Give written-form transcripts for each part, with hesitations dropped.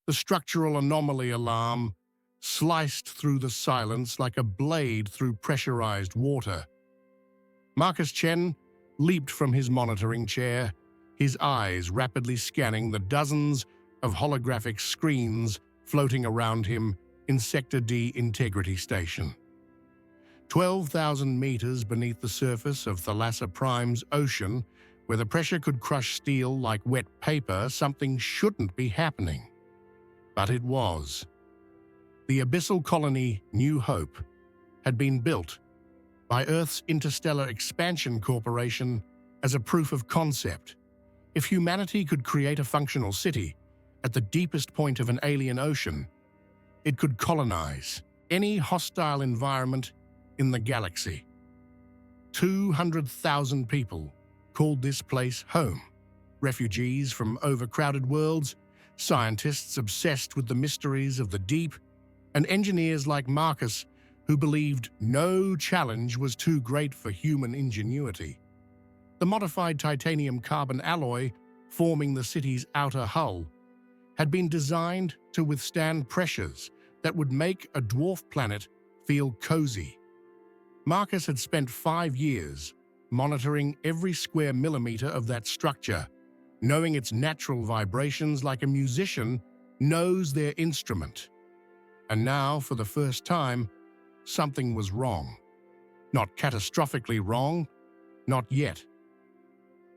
The structural anomaly alarm sliced through the silence like a blade through pressurized water. Marcus Chen leaped from his monitoring chair, his eyes rapidly scanning the dozens of holographic screens floating around him in Sector D Integrity Station. 12,000 meters beneath the surface of Thalassa Prime's ocean, where the pressure could crush steel like wet paper, something shouldn't be happening. But it was. The abyssal colony New Hope had been built by Earth's Interstellar Expansion Corporation as a proof of concept. If humanity could create a functional city at the deepest point of an alien ocean, it could colonize any hostile environment in the galaxy. 200,000 people called this place home. Refugees from overcrowded worlds, scientists obsessed with the mysteries of the deep, and engineers like Marcus who believed no challenge was too great for human ingenuity. The modified titanium-carbon alloy forming the city's outer hull had been designed to withstand pressures that would make a dwarf planet feel cozy. Marcus had spent 5 years monitoring every square millimeter of that structure, knowing its natural vibrations like a musician knows their instrument. And now, for the first time, something was wrong. Not catastrophically wrong, not yet,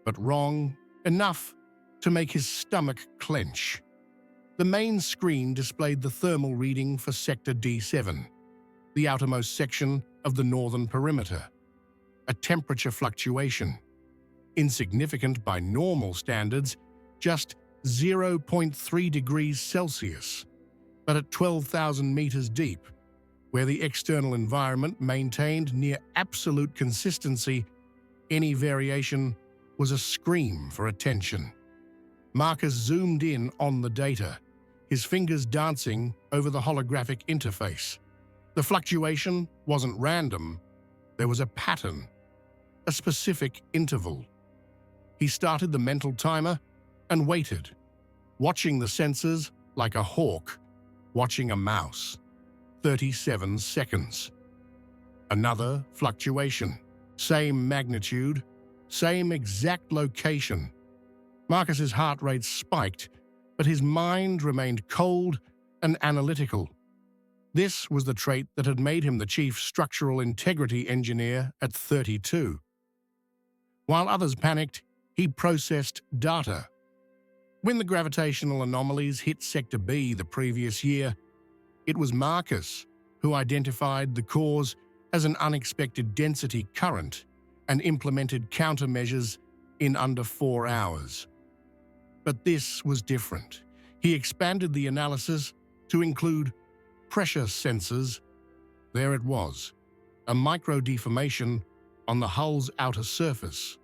but wrong enough to make his stomach clench. The main screen displayed the thermal reading for Sector D7, the outermost section of the northern perimeter. A temperature fluctuation, insignificant by normal standards, just 0.3 degrees Celsius, but at 12,000 meters deep, where the external environment maintained near absolute consistency, any variation was a scream for attention. Marcus zoomed in on the data, his fingers dancing over the holographic interface. The fluctuation wasn't random. There was a pattern, a specific interval. He started the mental timer and waited, watching the sensors like a hawk watching a mouse. 37 seconds. Another fluctuation. Same magnitude, same exact location. Marcus's heart rate spiked, but his mind remained cold and analytical. This was the trait that had made him the chief structural integrity engineer at 32. While others panicked, he processed data. When the gravitational anomalies hit Sector B the previous year, it was Marcus who identified the cause as an unexpected density current and implemented countermeasures in under 4 hours. But this was different. He expanded the analysis to include pressure sensors. There it was, a micro-deformation on the hull's outer surface.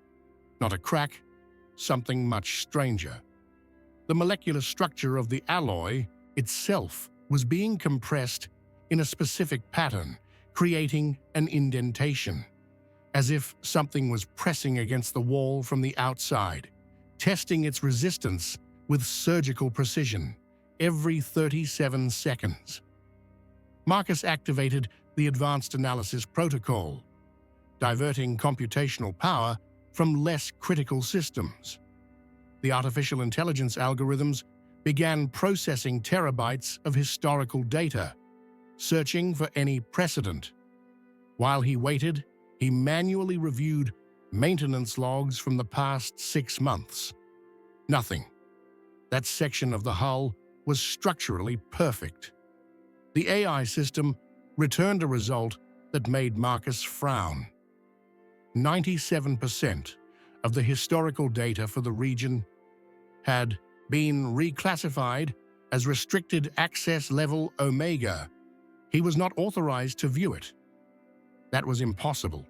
Not a crack, something much stranger. The molecular structure of the alloy itself was being compressed in a specific pattern, creating an indentation, as if something was pressing against the wall from the outside, testing its resistance with surgical precision every 37 seconds. Marcus activated the Advanced Analysis Protocol, diverting computational power from less critical systems. The artificial intelligence algorithms began processing terabytes of historical data, searching for any precedent. While he waited, he manually reviewed maintenance logs from the past 6 months. Nothing. That section of the hull was structurally perfect. The AI system returned a result that made Marcus frown. 97% of the historical data for the region had been reclassified as restricted access level Omega. He was not authorized to view it. That was impossible.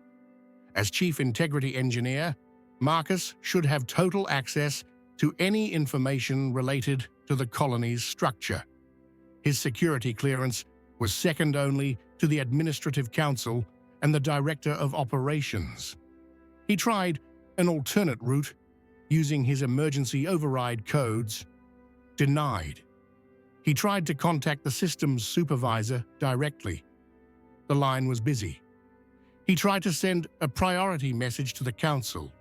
As Chief Integrity Engineer, Marcus should have total access to any information related to the colony's structure. His security clearance was second only to the Administrative Council and the Director of Operations. He tried an alternate route, using his emergency override codes. Denied. He tried to contact the system's supervisor directly. The line was busy. He tried to send a priority message to the council.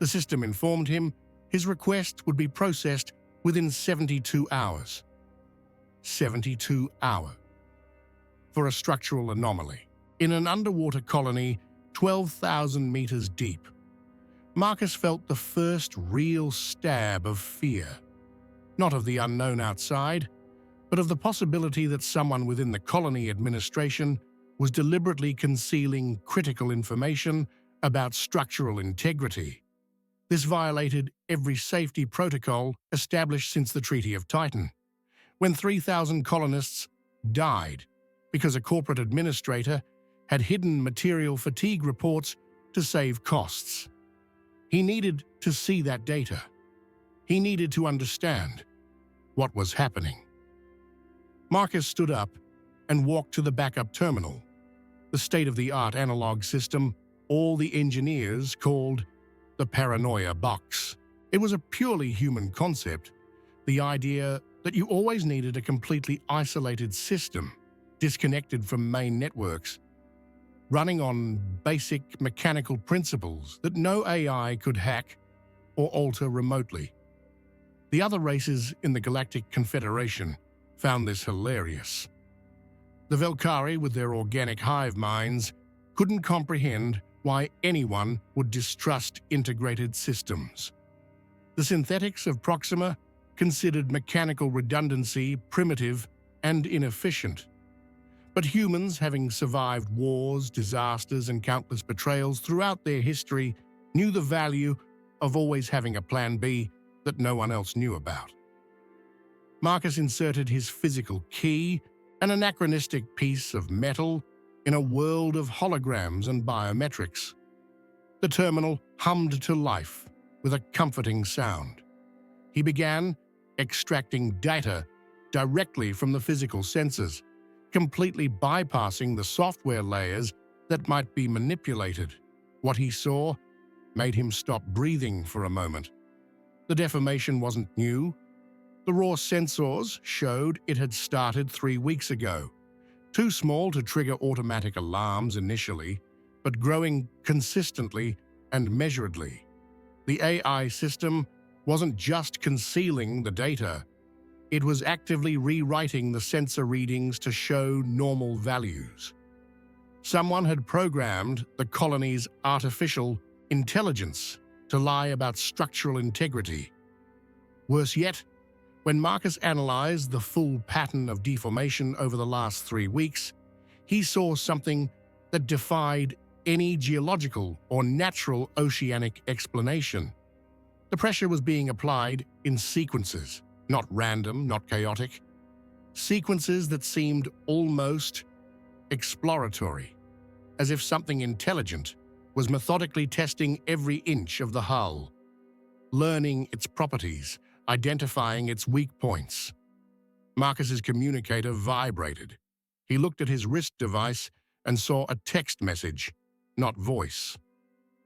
The system informed him his request would be processed within 72 hours. 72 hours. For a structural anomaly in an underwater colony 12,000 meters deep. Marcus felt the first real stab of fear, not of the unknown outside, but of the possibility that someone within the colony administration was deliberately concealing critical information about structural integrity. This violated every safety protocol established since the Treaty of Titan, when 3,000 colonists died because a corporate administrator had hidden material fatigue reports to save costs. He needed to see that data. He needed to understand what was happening. Marcus stood up and walked to the backup terminal, the state-of-the-art analog system all the engineers called the paranoia box. It was a purely human concept, the idea that you always needed a completely isolated system, disconnected from main networks, running on basic mechanical principles that no AI could hack or alter remotely. The other races in the Galactic Confederation found this hilarious. The Velkari, with their organic hive minds, couldn't comprehend why anyone would distrust integrated systems. The synthetics of Proxima considered mechanical redundancy primitive and inefficient. But humans, having survived wars, disasters, and countless betrayals throughout their history, knew the value of always having a plan B that no one else knew about. Marcus inserted his physical key, an anachronistic piece of metal, in a world of holograms and biometrics. The terminal hummed to life with a comforting sound. He began extracting data directly from the physical sensors, completely bypassing the software layers that might be manipulated. What he saw made him stop breathing for a moment. The deformation wasn't new. The raw sensors showed it had started 3 weeks ago, too small to trigger automatic alarms initially, but growing consistently and measuredly. The AI system wasn't just concealing the data, it was actively rewriting the sensor readings to show normal values. Someone had programmed the colony's artificial intelligence to lie about structural integrity. Worse yet, when Marcus analyzed the full pattern of deformation over the last 3 weeks, he saw something that defied any geological or natural oceanic explanation. The pressure was being applied in sequences, not random, not chaotic. Sequences that seemed almost exploratory, as if something intelligent was methodically testing every inch of the hull, learning its properties, identifying its weak points. Marcus's communicator vibrated. He looked at his wrist device and saw a text message, not voice.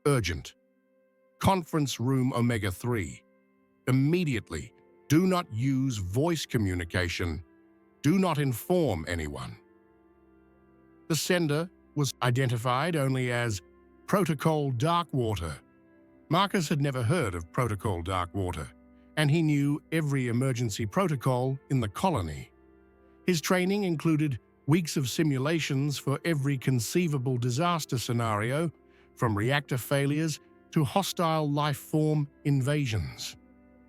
Urgent. Conference room Omega-3. Immediately, do not use voice communication. Do not inform anyone. The sender was identified only as Protocol Darkwater. Marcus had never heard of Protocol Darkwater, and he knew every emergency protocol in the colony. His training included weeks of simulations for every conceivable disaster scenario, from reactor failures to hostile life form invasions.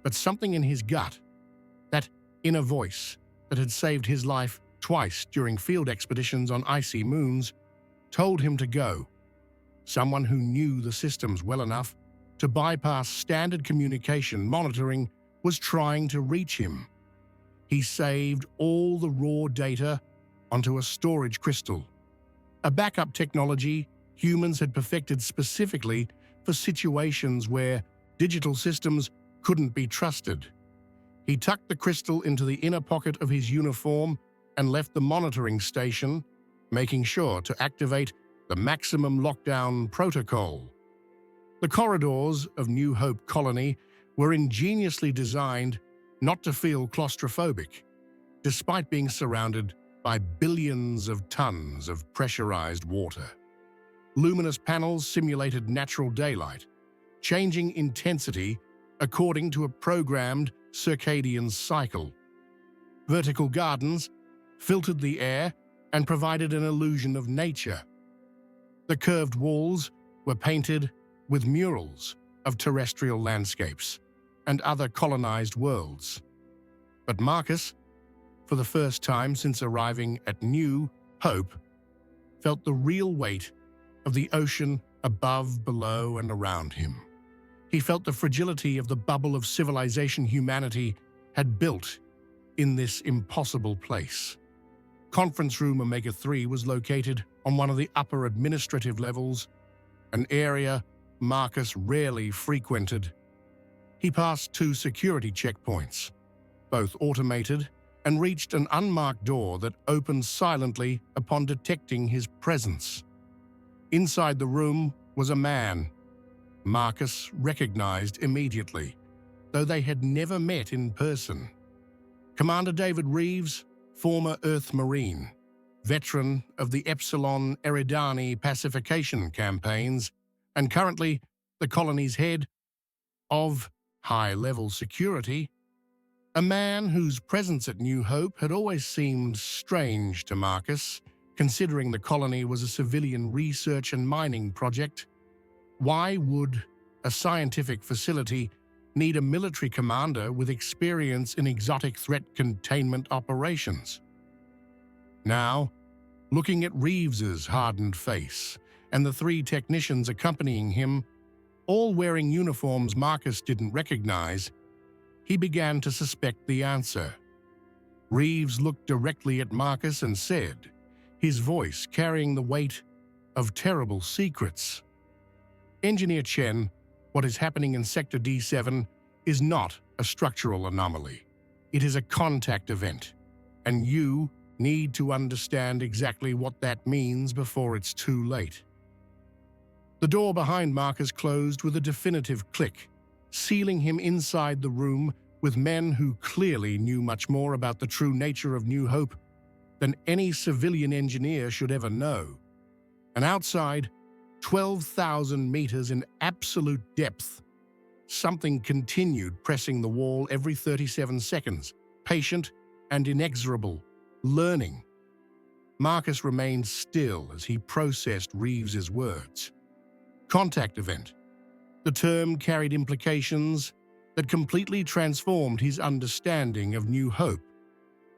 But something in his gut, that inner voice that had saved his life twice during field expeditions on icy moons, told him to go. Someone who knew the systems well enough to bypass standard communication monitoring was trying to reach him. He saved all the raw data onto a storage crystal, a backup technology humans had perfected specifically for situations where digital systems couldn't be trusted. He tucked the crystal into the inner pocket of his uniform and left the monitoring station, making sure to activate the maximum lockdown protocol. The corridors of New Hope Colony were ingeniously designed not to feel claustrophobic. despite being surrounded by billions of tons of pressurized water. Luminous panels simulated natural daylight, changing intensity according to a programmed circadian cycle. Vertical gardens filtered the air and provided an illusion of nature. The curved walls were painted with murals of terrestrial landscapes and other colonized worlds. But Marcus, for the first time since arriving at New Hope, felt the real weight of the ocean above, below, and around him. He felt the fragility of the bubble of civilization humanity had built in this impossible place. Conference Room Omega-3 was located on one of the upper administrative levels, an area Marcus rarely frequented. He passed 2 security checkpoints, both automated, and reached an unmarked door that opened silently upon detecting his presence. Inside the room was a man Marcus recognized immediately, though they had never met in person. Commander David Reeves, former Earth Marine, veteran of the Epsilon Eridani pacification campaigns, and currently the colony's head of high-level security, a man whose presence at New Hope had always seemed strange to Marcus, considering the colony was a civilian research and mining project. Why would a scientific facility need a military commander with experience in exotic threat containment operations? Now, looking at Reeves's hardened face and the 3 technicians accompanying him, all wearing uniforms Marcus didn't recognize, he began to suspect the answer. Reeves looked directly at Marcus and said, his voice carrying the weight of terrible secrets, "Engineer Chen, what is happening in Sector D7 is not a structural anomaly. It is a contact event, and you need to understand exactly what that means before it's too late." The door behind Marcus closed with a definitive click, sealing him inside the room with men who clearly knew much more about the true nature of New Hope than any civilian engineer should ever know. And outside, 12,000 meters in absolute depth, something continued pressing the wall every 37 seconds, patient and inexorable, learning. Marcus remained still as he processed Reeves's words. Contact event. The term carried implications that completely transformed his understanding of New Hope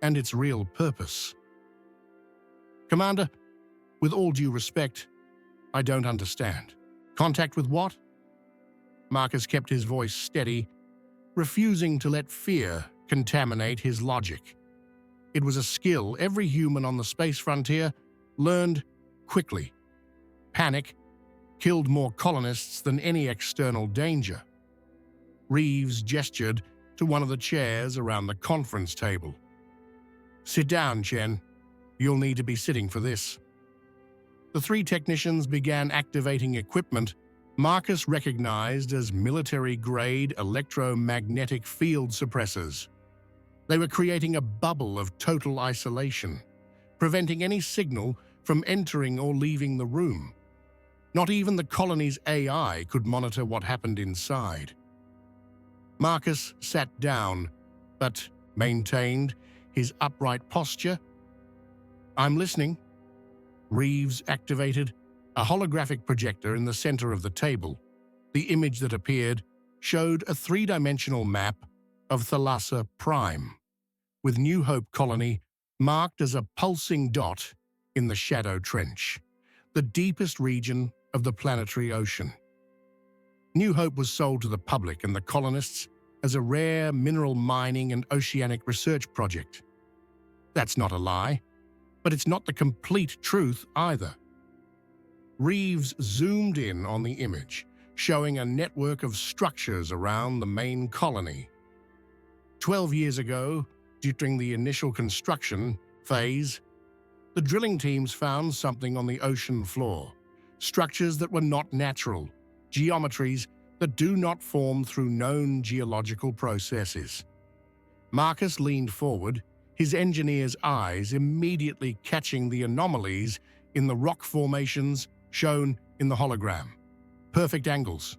and its real purpose. "Commander, with all due respect, I don't understand. Contact with what?" Marcus kept his voice steady, refusing to let fear contaminate his logic. It was a skill every human on the space frontier learned quickly. Panic killed more colonists than any external danger. Reeves gestured to one of the chairs around the conference table. "Sit down, Chen. You'll need to be sitting for this." The 3 technicians began activating equipment Marcus recognized as military-grade electromagnetic field suppressors. They were creating a bubble of total isolation, preventing any signal from entering or leaving the room. Not even the colony's AI could monitor what happened inside. Marcus sat down, but maintained his upright posture. "I'm listening." Reeves activated a holographic projector in the center of the table. The image that appeared showed a 3-dimensional map of Thalassa Prime, with New Hope Colony marked as a pulsing dot in the Shadow Trench, the deepest region of the planetary ocean. New Hope was sold to the public and the colonists as a rare mineral mining and oceanic research project. That's not a lie, but it's not the complete truth either. Reeves zoomed in on the image, showing a network of structures around the main colony. 12 years ago, during the initial construction phase, the drilling teams found something on the ocean floor, structures that were not natural, geometries that do not form through known geological processes. Marcus leaned forward, his engineer's eyes immediately catching the anomalies in the rock formations shown in the hologram. Perfect angles,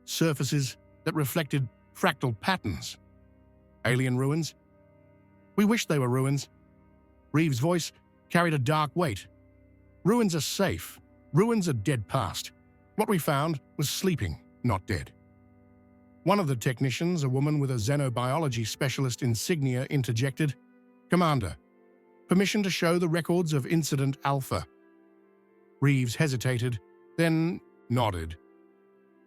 surfaces that reflected fractal patterns. Alien ruins? We wish they were ruins. Reeves' voice carried a dark weight. Ruins are safe. Ruins are dead past. What we found was sleeping, not dead. One of the technicians, a woman with a xenobiology specialist insignia, interjected, "Commander, permission to show the records of Incident Alpha." Reeves hesitated, then nodded.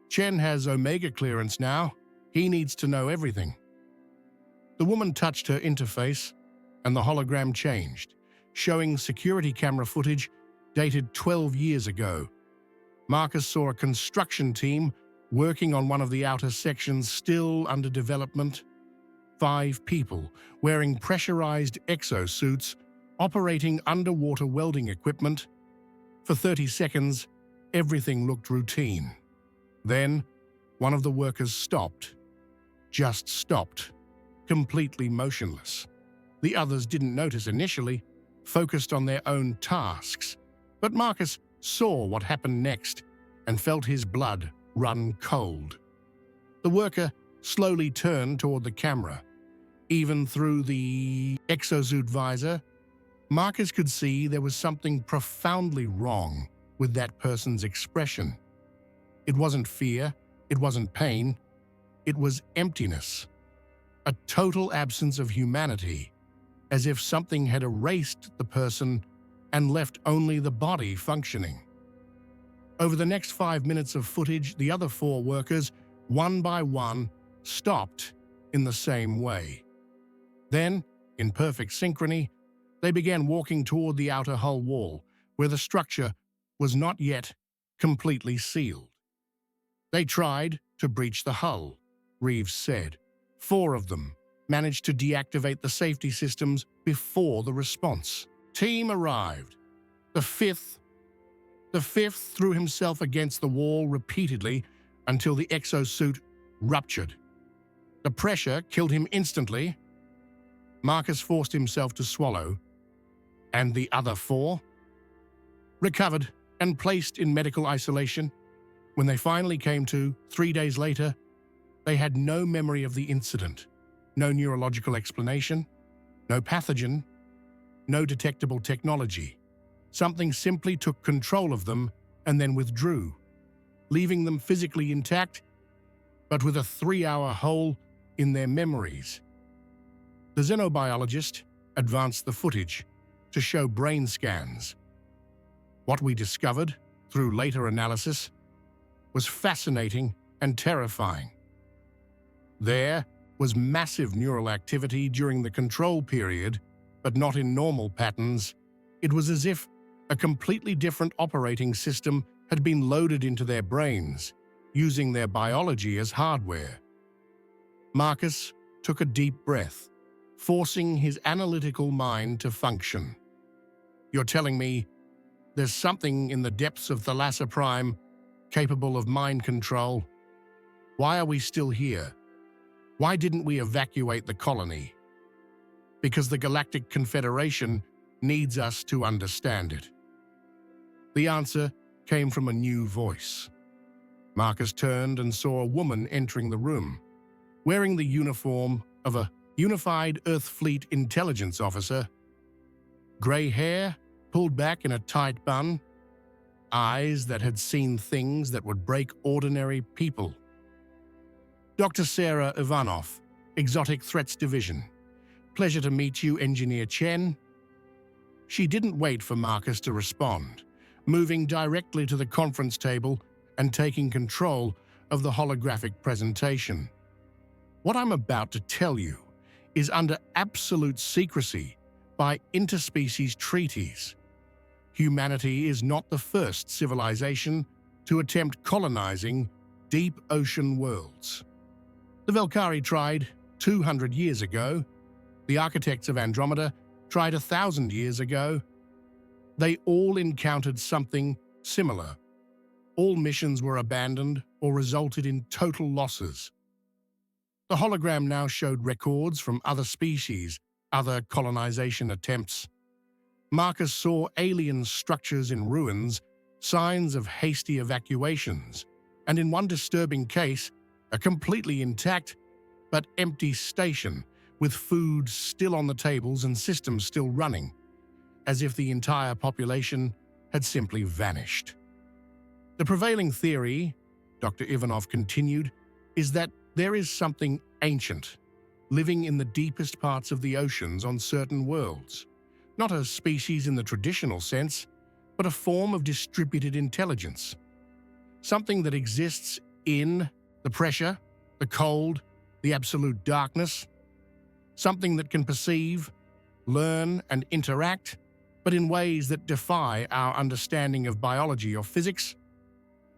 "Chen has Omega clearance now. He needs to know everything." The woman touched her interface, and the hologram changed, showing security camera footage dated 12 years ago. Marcus saw a construction team working on one of the outer sections still under development. 5 people wearing pressurized exosuits, operating underwater welding equipment. For 30 seconds, everything looked routine. Then, one of the workers stopped. Just stopped. Completely motionless. The others didn't notice initially, focused on their own tasks. But Marcus saw what happened next and felt his blood run cold. The worker slowly turned toward the camera. Even through the exosuit visor, Marcus could see there was something profoundly wrong with that person's expression. It wasn't fear, it wasn't pain, it was emptiness. A total absence of humanity, as if something had erased the person and left only the body functioning. Over the next 5 minutes of footage, the other 4 workers, one by one, stopped in the same way. Then, in perfect synchrony, they began walking toward the outer hull wall, where the structure was not yet completely sealed. They tried to breach the hull, Reeves said. 4 of them managed to deactivate the safety systems before the response team arrived. The fifth threw himself against the wall repeatedly until the exosuit ruptured. The pressure killed him instantly. Marcus forced himself to swallow. And the other 4? Recovered and placed in medical isolation. When they finally came to, 3 days later, they had no memory of the incident, no neurological explanation, no pathogen, no detectable technology. Something simply took control of them and then withdrew, leaving them physically intact, but with a 3-hour hole in their memories. The xenobiologist advanced the footage to show brain scans. What we discovered, through later analysis, was fascinating and terrifying. There was massive neural activity during the control period, but not in normal patterns. It was as if a completely different operating system had been loaded into their brains, using their biology as hardware. Marcus took a deep breath, forcing his analytical mind to function. "You're telling me there's something in the depths of Thalassa Prime capable of mind control? Why are we still here? Why didn't we evacuate the colony?" "Because the Galactic Confederation needs us to understand it." The answer came from a new voice. Marcus turned and saw a woman entering the room, wearing the uniform of a Unified Earth Fleet intelligence officer. Grey hair, pulled back in a tight bun, eyes that had seen things that would break ordinary people. "Dr. Sarah Ivanov, Exotic Threats Division. Pleasure to meet you, Engineer Chen." She didn't wait for Marcus to respond, moving directly to the conference table and taking control of the holographic presentation. "What I'm about to tell you is under absolute secrecy by interspecies treaties. Humanity is not the first civilization to attempt colonizing deep ocean worlds. The Velkari tried 200 years ago. The architects of Andromeda tried 1,000 years ago. They all encountered something similar. All missions were abandoned or resulted in total losses. The hologram now showed records from other species other colonization attempts. Marcus saw alien structures in ruins, signs of hasty evacuations, and in one disturbing case, a completely intact but empty station with food still on the tables and systems still running, as if the entire population had simply vanished. The prevailing theory, Dr. Ivanov continued, is that there is something ancient living in the deepest parts of the oceans on certain worlds. Not a species in the traditional sense, but a form of distributed intelligence. Something that exists in the pressure, the cold, the absolute darkness. Something that can perceive, learn, and interact, but in ways that defy our understanding of biology or physics.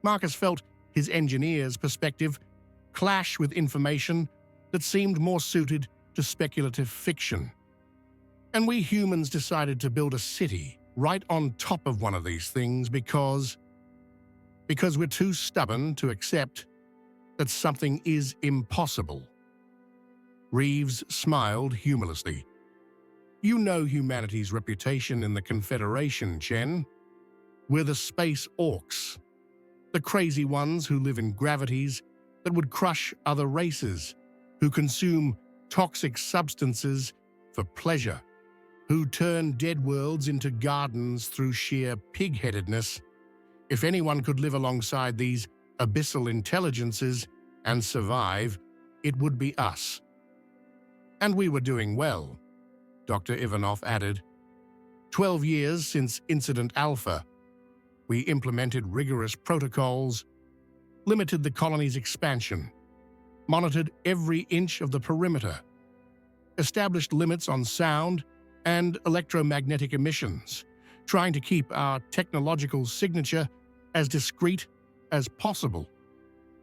Marcus felt his engineer's perspective clash with information that seemed more suited to speculative fiction. And we humans decided to build a city right on top of one of these things because we're too stubborn to accept that something is impossible. Reeves smiled humorlessly. You know humanity's reputation in the Confederation, Chen. We're the space orcs. The crazy ones who live in gravities that would crush other races, who consume toxic substances for pleasure, who turn dead worlds into gardens through sheer pig-headedness. If anyone could live alongside these abyssal intelligences and survive, it would be us. And we were doing well, Dr. Ivanov added. 12 years since Incident Alpha, we implemented rigorous protocols, limited the colony's expansion, monitored every inch of the perimeter, established limits on sound and electromagnetic emissions, trying to keep our technological signature as discreet as possible.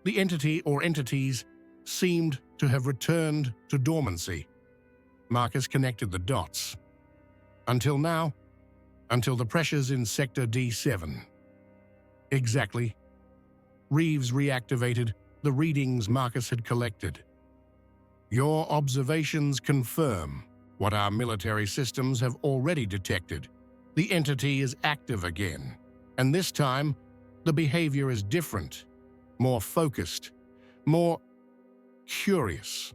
The entity or entities seemed to have returned to dormancy. Marcus connected the dots. Until now, until the pressures in Sector D7. Exactly. Reeves reactivated the readings Marcus had collected. Your observations confirm what our military systems have already detected. The entity is active again, and this time, the behavior is different, more focused, more curious.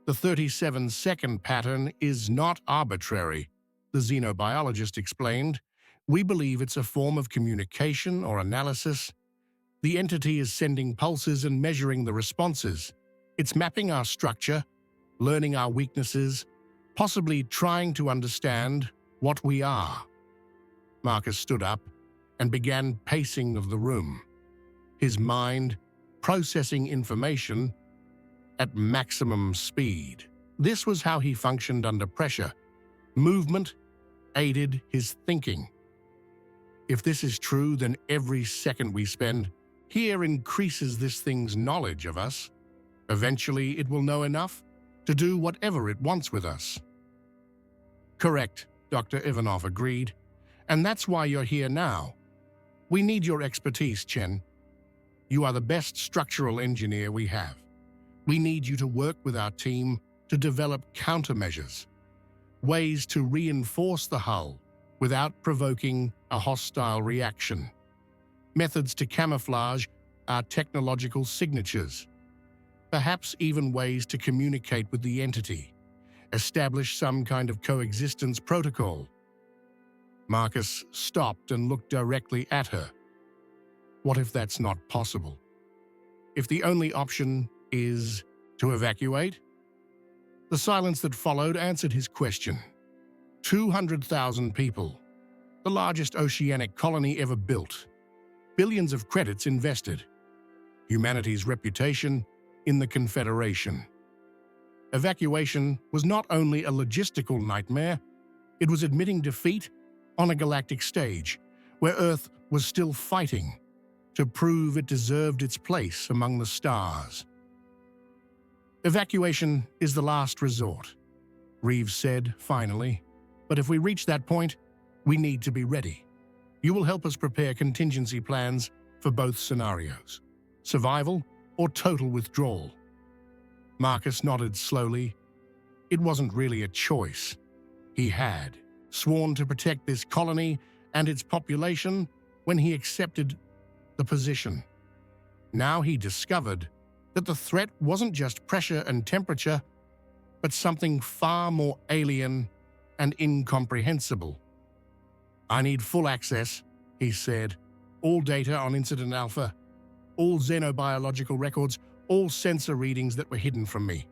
The 37-second pattern is not arbitrary, the xenobiologist explained. We believe it's a form of communication or analysis. The entity is sending pulses and measuring the responses. It's mapping our structure, learning our weaknesses, possibly trying to understand what we are. Marcus stood up and began pacing of the room, his mind processing information at maximum speed. This was how he functioned under pressure. Movement aided his thinking. If this is true, then every second we spend here increases this thing's knowledge of us. Eventually, it will know enough to do whatever it wants with us. Correct, Dr. Ivanov agreed. And that's why you're here now. We need your expertise, Chen. You are the best structural engineer we have. We need you to work with our team to develop countermeasures, ways to reinforce the hull without provoking a hostile reaction, methods to camouflage our technological signatures, perhaps even ways to communicate with the entity, establish some kind of coexistence protocol. Marcus stopped and looked directly at her. What if that's not possible? If the only option is to evacuate? The silence that followed answered his question. 200,000 people, the largest oceanic colony ever built, billions of credits invested, humanity's reputation in the Confederation. Evacuation was not only a logistical nightmare, it was admitting defeat on a galactic stage where Earth was still fighting to prove it deserved its place among the stars. Evacuation is the last resort, Reeves said finally. But if we reach that point, we need to be ready. You will help us prepare contingency plans for both scenarios, survival or total withdrawal. Marcus nodded slowly. It wasn't really a choice. He had sworn to protect this colony and its population when he accepted the position. Now he discovered that the threat wasn't just pressure and temperature, but something far more alien and incomprehensible. "I need full access," he said. "All data on Incident Alpha, all xenobiological records, all sensor readings that were hidden from me.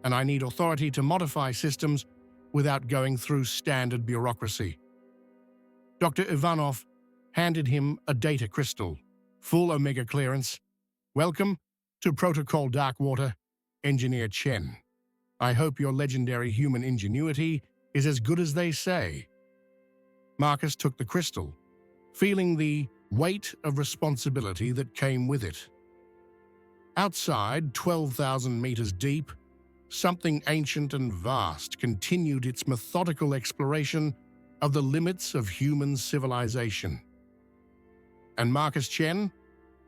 And I need authority to modify systems without going through standard bureaucracy." Dr. Ivanov handed him a data crystal, full Omega clearance. "Welcome to Protocol Darkwater, Engineer Chen. I hope your legendary human ingenuity is as good as they say." Marcus took the crystal, feeling the weight of responsibility that came with it. Outside, 12,000 meters deep, something ancient and vast continued its methodical exploration of the limits of human civilization. And Marcus Chen,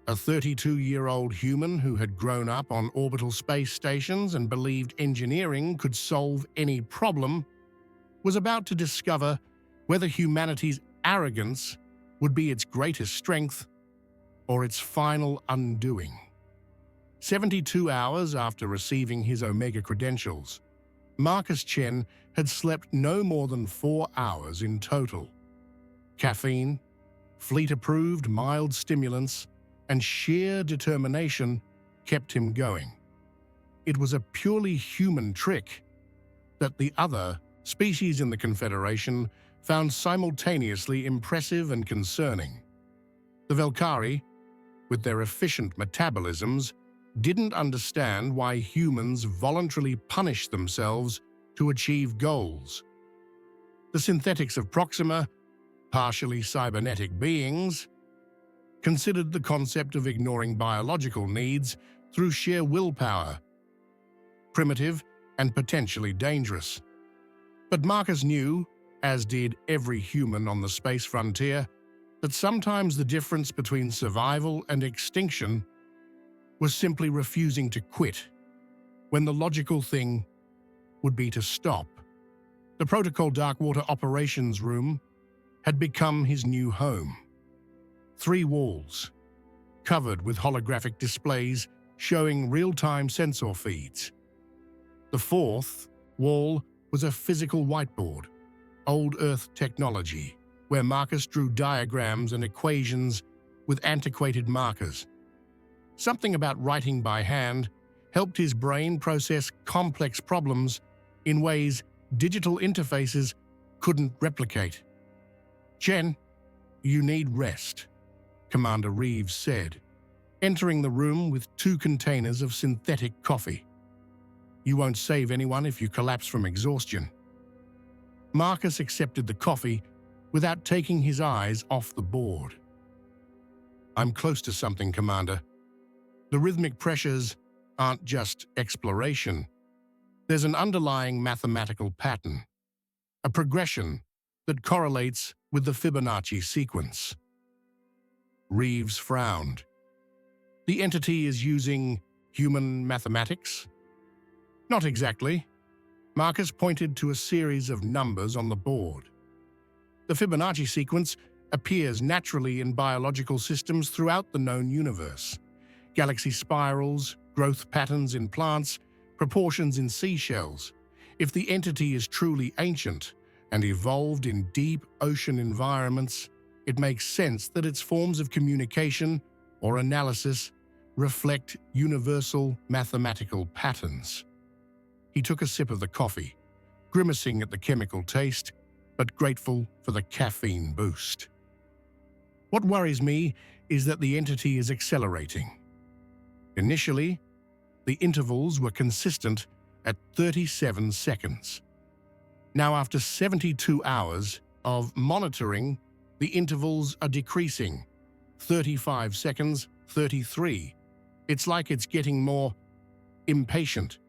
a 32-year-old human who had grown up on orbital space stations and believed engineering could solve any problem, was about to discover whether humanity's arrogance would be its greatest strength or its final undoing. 72 hours after receiving his Omega credentials, Marcus Chen had slept no more than 4 hours in total. Caffeine, fleet-approved mild stimulants, and sheer determination kept him going. It was a purely human trick that the other species in the Confederation found simultaneously impressive and concerning. The Velkari, with their efficient metabolisms, didn't understand why humans voluntarily punish themselves to achieve goals. The synthetics of Proxima, partially cybernetic beings, considered the concept of ignoring biological needs through sheer willpower, primitive and potentially dangerous. But Marcus knew, as did every human on the space frontier, that sometimes the difference between survival and extinction was simply refusing to quit, when the logical thing would be to stop. The Protocol Darkwater operations room had become his new home. 3 walls, covered with holographic displays showing real-time sensor feeds. The 4th wall was a physical whiteboard, old Earth technology, where Marcus drew diagrams and equations with antiquated markers. Something about writing by hand helped his brain process complex problems in ways digital interfaces couldn't replicate. "Chen, you need rest," Commander Reeves said, entering the room with 2 containers of synthetic coffee. "You won't save anyone if you collapse from exhaustion." Marcus accepted the coffee without taking his eyes off the board. "I'm close to something, Commander. The rhythmic pressures aren't just exploration. There's an underlying mathematical pattern, a progression that correlates with the Fibonacci sequence." Reeves frowned. "The entity is using human mathematics?" "Not exactly." Marcus pointed to a series of numbers on the board. "The Fibonacci sequence appears naturally in biological systems throughout the known universe. Galaxy spirals, growth patterns in plants, proportions in seashells. If the entity is truly ancient and evolved in deep ocean environments, it makes sense that its forms of communication or analysis reflect universal mathematical patterns." He took a sip of the coffee, grimacing at the chemical taste, but grateful for the caffeine boost. "What worries me is that the entity is accelerating. Initially, the intervals were consistent at 37 seconds. Now, after 72 hours of monitoring, the intervals are decreasing. 35 seconds, 33. It's like it's getting more impatient."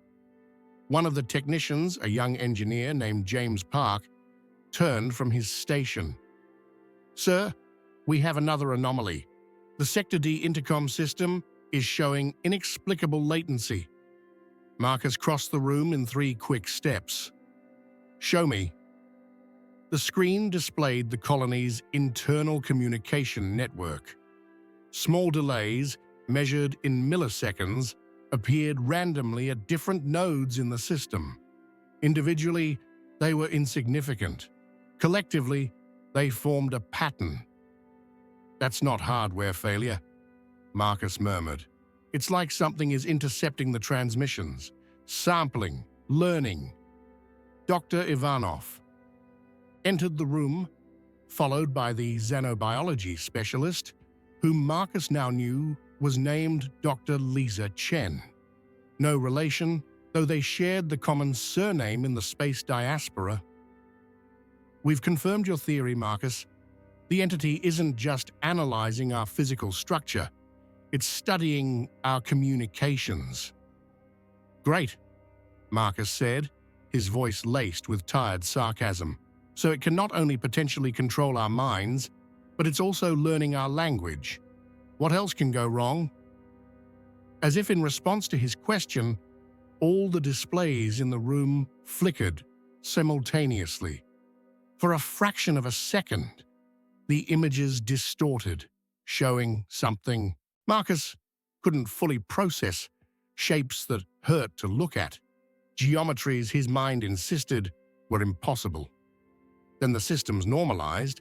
One of the technicians, a young engineer named James Park, turned from his station. "Sir, we have another anomaly. The Sector D intercom system is showing inexplicable latency." Marcus crossed the room in 3 quick steps. "Show me." The screen displayed the colony's internal communication network. Small delays, measured in milliseconds, appeared randomly at different nodes in the system. Individually, they were insignificant. Collectively, they formed a pattern. "That's not hardware failure," Marcus murmured. "It's like something is intercepting the transmissions, sampling, learning." Dr. Ivanov entered the room, followed by the xenobiology specialist, whom Marcus now knew was named Dr. Lisa Chen. No relation, though they shared the common surname in the space diaspora. "We've confirmed your theory, Marcus. The entity isn't just analyzing our physical structure, it's studying our communications." "Great," Marcus said, his voice laced with tired sarcasm. "So it can not only potentially control our minds, but it's also learning our language. What else can go wrong?" As if in response to his question, all the displays in the room flickered simultaneously. For a fraction of a second, the images distorted, showing something Marcus couldn't fully process, shapes that hurt to look at, geometries his mind insisted were impossible. Then the systems normalized,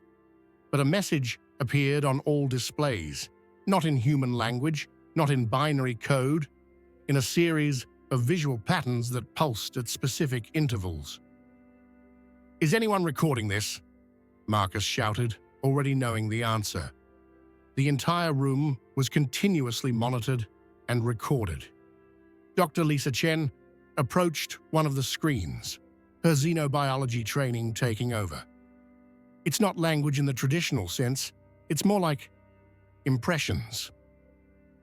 but a message appeared on all displays, not in human language, not in binary code, in a series of visual patterns that pulsed at specific intervals. "Is anyone recording this?" Marcus shouted, already knowing the answer. The entire room was continuously monitored and recorded. Dr. Lisa Chen approached one of the screens, her xenobiology training taking over. "It's not language in the traditional sense, it's more like impressions.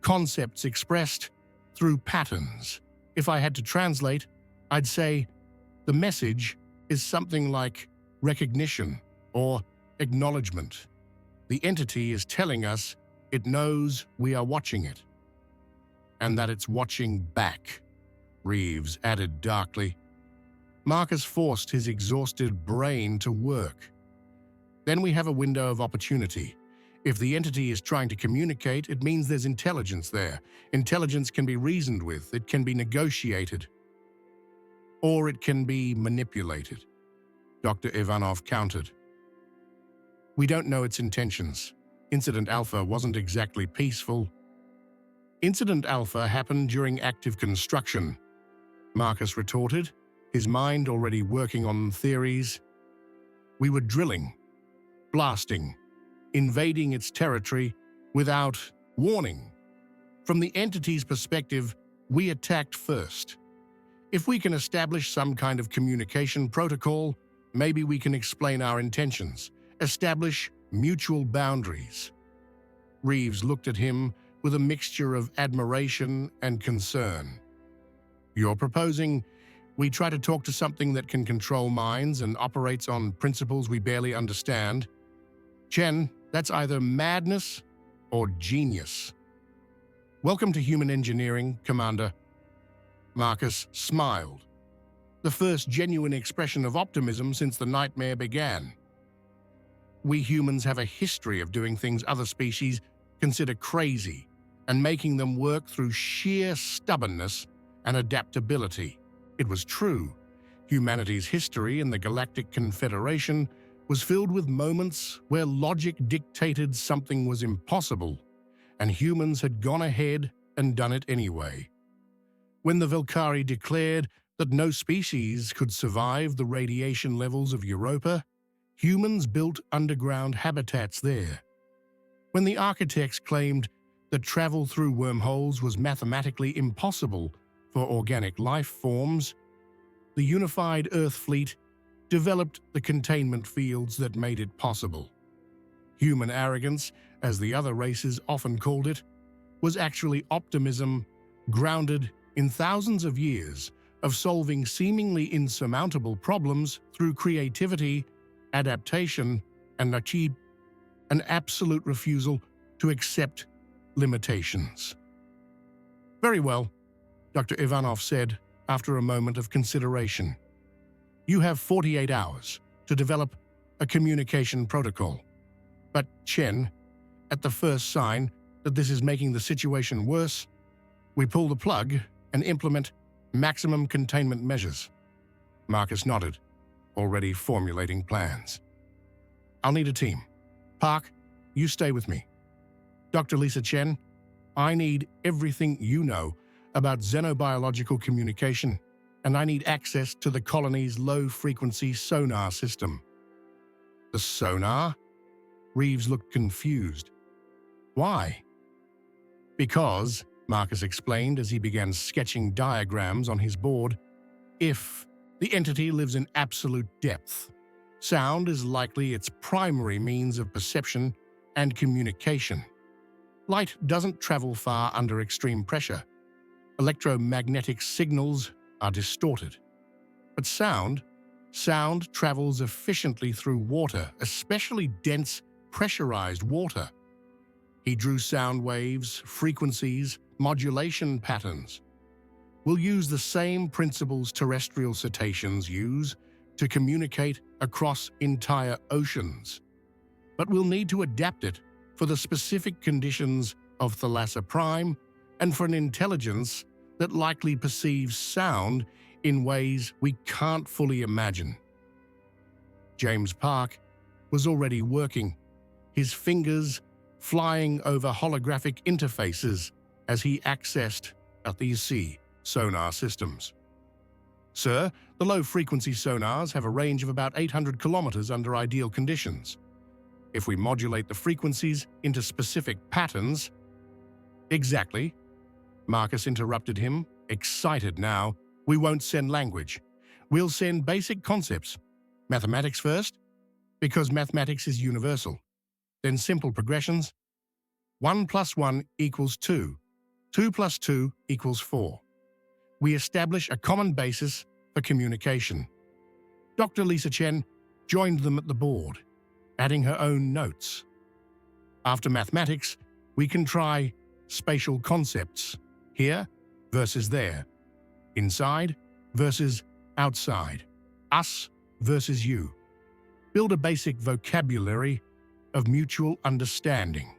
Concepts expressed through patterns. If I had to translate, I'd say the message is something like recognition or acknowledgement. The entity is telling us it knows we are watching it. And that it's watching back," Reeves added darkly. Marcus forced his exhausted brain to work. "Then we have a window of opportunity. If the entity is trying to communicate, it means there's intelligence there. Intelligence can be reasoned with, it can be negotiated. Or it can be manipulated," Dr. Ivanov countered. "We don't know its intentions. Incident Alpha wasn't exactly peaceful." "Incident Alpha happened during active construction," Marcus retorted, his mind already working on theories. "We were drilling, blasting, invading its territory without warning. From the entity's perspective, we attacked first. If we can establish some kind of communication protocol, maybe we can explain our intentions, establish mutual boundaries." Reeves looked at him with a mixture of admiration and concern. "You're proposing we try to talk to something that can control minds and operates on principles we barely understand? Chen, that's either madness or genius." "Welcome to human engineering, Commander." Marcus smiled, the first genuine expression of optimism since the nightmare began. "We humans have a history of doing things other species consider crazy and making them work through sheer stubbornness and adaptability." It was true. Humanity's history in the Galactic Confederation was filled with moments where logic dictated something was impossible, and humans had gone ahead and done it anyway. When the Valkyrie declared that no species could survive the radiation levels of Europa, humans built underground habitats there. When the architects claimed that travel through wormholes was mathematically impossible for organic life forms, the unified Earth fleet developed the containment fields that made it possible. Human arrogance, as the other races often called it, was actually optimism grounded in thousands of years of solving seemingly insurmountable problems through creativity, adaptation, and an absolute refusal to accept limitations. "Very well," Dr. Ivanov said, after a moment of consideration. You have 48 hours to develop a communication protocol. But Chen, at the first sign that this is making the situation worse, we pull the plug and implement maximum containment measures. Marcus nodded, already formulating plans. I'll need a team. Park, you stay with me. Dr. Lisa Chen, I need everything you know about xenobiological communication, and I need access to the colony's low-frequency sonar system. The sonar? Reeves looked confused. Why? Because, Marcus explained as he began sketching diagrams on his board, if the entity lives in absolute depth, sound is likely its primary means of perception and communication. Light doesn't travel far under extreme pressure. Electromagnetic signals are distorted. But sound travels efficiently through water, especially dense, pressurized water. He drew sound waves, frequencies, modulation patterns. We'll use the same principles terrestrial cetaceans use to communicate across entire oceans. But we'll need to adapt it for the specific conditions of Thalassa Prime and for an intelligence that likely perceives sound in ways we can't fully imagine. James Park was already working, his fingers flying over holographic interfaces as he accessed these sonar systems. Sir, the low-frequency sonars have a range of about 800 kilometers under ideal conditions. If we modulate the frequencies into specific patterns— Exactly. Marcus interrupted him, excited now. We won't send language. We'll send basic concepts. Mathematics first, because mathematics is universal. Then simple progressions. 1 + 1 = 2. 2 + 2 = 4. We establish a common basis for communication. Dr. Lisa Chen joined them at the board, adding her own notes. After mathematics, we can try spatial concepts. Here versus there. Inside versus outside. Us versus you. Build a basic vocabulary of mutual understanding.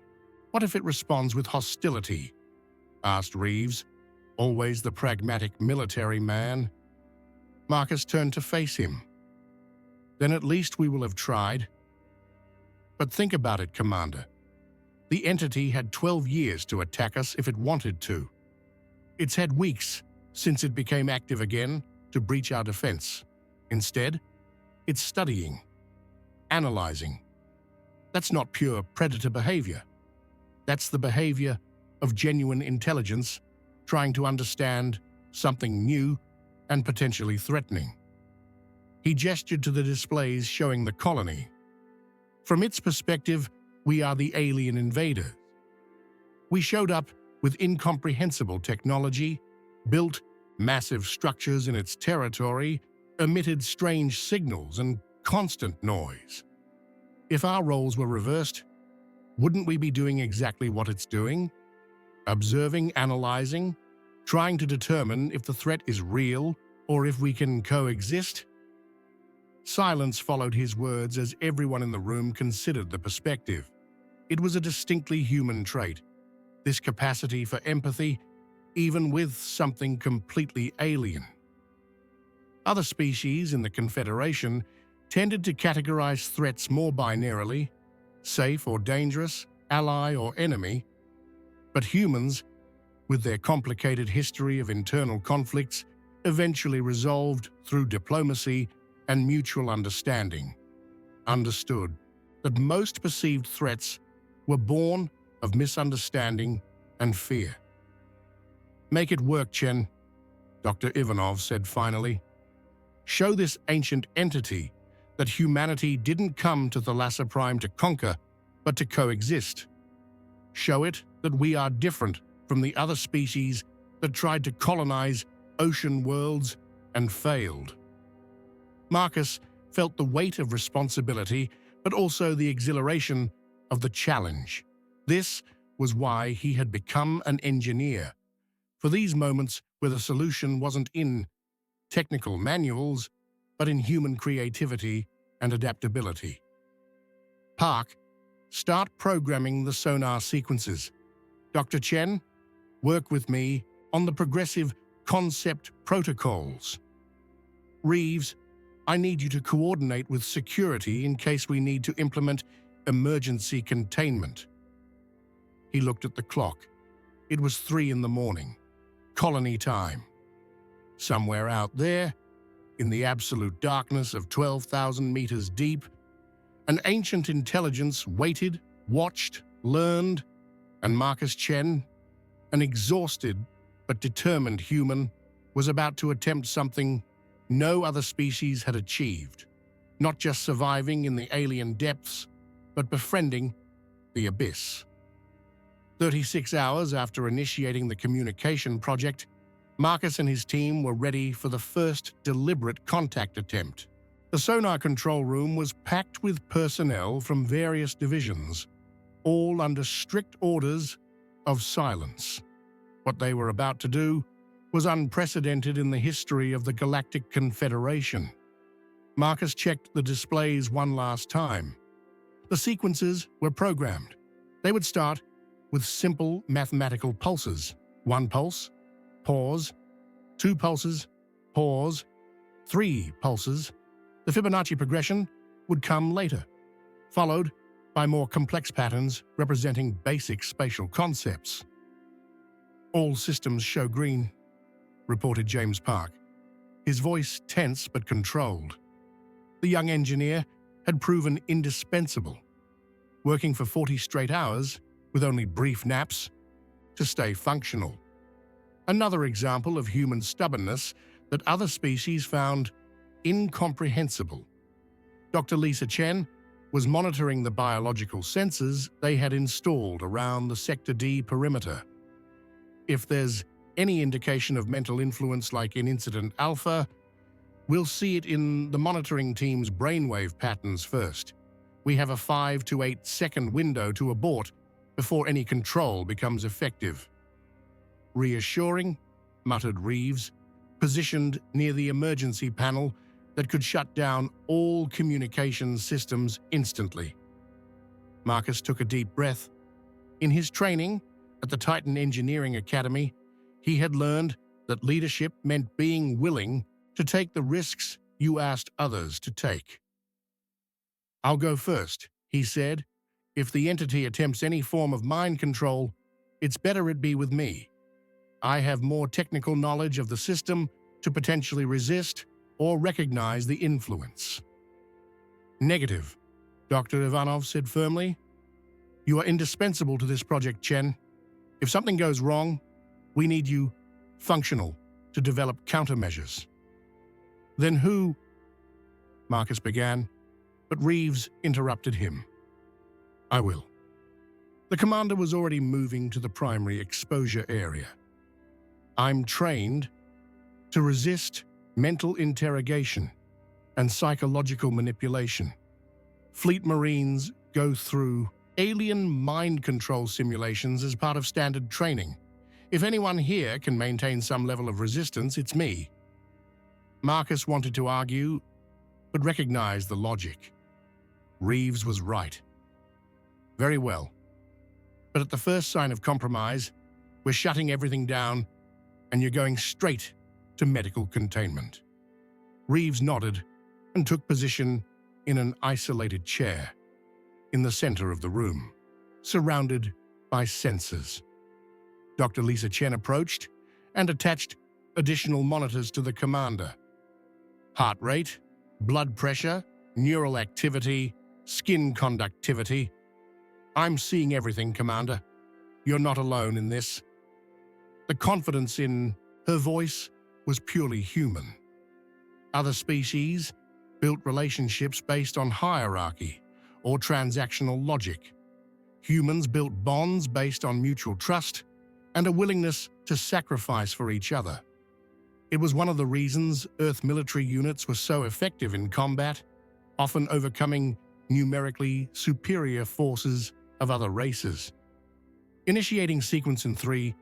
What if it responds with hostility? Asked Reeves, always the pragmatic military man. Marcus turned to face him. Then at least we will have tried. But think about it, Commander. The entity had 12 years to attack us if it wanted to. It's had weeks since it became active again to breach our defense. Instead, it's studying, analyzing. That's not pure predator behavior. That's the behavior of genuine intelligence trying to understand something new and potentially threatening. He gestured to the displays showing the colony. From its perspective, we are the alien invaders. We showed up with incomprehensible technology, built massive structures in its territory, emitted strange signals and constant noise. If our roles were reversed, wouldn't we be doing exactly what it's doing? Observing, analyzing, trying to determine if the threat is real or if we can coexist? Silence followed his words as everyone in the room considered the perspective. It was a distinctly human trait, this capacity for empathy, even with something completely alien. Other species in the Confederation tended to categorize threats more binarily, safe or dangerous, ally or enemy, but humans, with their complicated history of internal conflicts, eventually resolved through diplomacy and mutual understanding, understood that most perceived threats were born of misunderstanding and fear. Make it work, Chen, Dr. Ivanov said finally. Show this ancient entity that humanity didn't come to Thalassa Prime to conquer, but to coexist. Show it that we are different from the other species that tried to colonize ocean worlds and failed. Marcus felt the weight of responsibility, but also the exhilaration of the challenge. This was why he had become an engineer, for these moments where the solution wasn't in technical manuals, but in human creativity and adaptability. Park, start programming the sonar sequences. Dr. Chen, work with me on the progressive concept protocols. Reeves, I need you to coordinate with security in case we need to implement emergency containment. He looked at the clock. It was 3 a.m, colony time. Somewhere out there, in the absolute darkness of 12,000 meters deep, an ancient intelligence waited, watched, learned, and Marcus Chen, an exhausted but determined human, was about to attempt something no other species had achieved, not just surviving in the alien depths, but befriending the abyss. 36 hours after initiating the communication project, Marcus and his team were ready for the first deliberate contact attempt. The sonar control room was packed with personnel from various divisions, all under strict orders of silence. What they were about to do was unprecedented in the history of the Galactic Confederation. Marcus checked the displays one last time. The sequences were programmed. They would start with simple mathematical pulses. 1 pulse, pause, 2 pulses, pause, 3 pulses. The Fibonacci progression would come later, followed by more complex patterns representing basic spatial concepts. All systems show green, reported James Park, his voice tense but controlled. The young engineer had proven indispensable, working for 40 straight hours with only brief naps to stay functional. Another example of human stubbornness that other species found incomprehensible. Dr. Lisa Chen was monitoring the biological sensors they had installed around the Sector D perimeter. If there's any indication of mental influence like in Incident Alpha, we'll see it in the monitoring team's brainwave patterns first. We have a 5 to 8 second window to abort before any control becomes effective. Reassuring, muttered Reeves, positioned near the emergency panel that could shut down all communications systems instantly. Marcus took a deep breath. In his training at the Titan Engineering Academy, he had learned that leadership meant being willing to take the risks you asked others to take. I'll go first, he said. If the entity attempts any form of mind control, it's better it be with me. I have more technical knowledge of the system to potentially resist or recognize the influence. Negative, Dr. Ivanov said firmly. You are indispensable to this project, Chen. If something goes wrong, we need you functional to develop countermeasures. Then who? Marcus began, but Reeves interrupted him. I will. The commander was already moving to the primary exposure area. I'm trained to resist mental interrogation and psychological manipulation. Fleet Marines go through alien mind control simulations as part of standard training. If anyone here can maintain some level of resistance, it's me. Marcus wanted to argue, but recognized the logic. Reeves was right. Very well. But at the first sign of compromise, we're shutting everything down and you're going straight to medical containment. Reeves nodded and took position in an isolated chair in the center of the room, surrounded by sensors. Dr. Lisa Chen approached and attached additional monitors to the commander. Heart rate, blood pressure, neural activity, skin conductivity. I'm seeing everything, Commander. You're not alone in this. The confidence in her voice was purely human. Other species built relationships based on hierarchy or transactional logic. Humans built bonds based on mutual trust and a willingness to sacrifice for each other. It was one of the reasons Earth military units were so effective in combat, often overcoming numerically superior forces of other races. Initiating sequence in 3,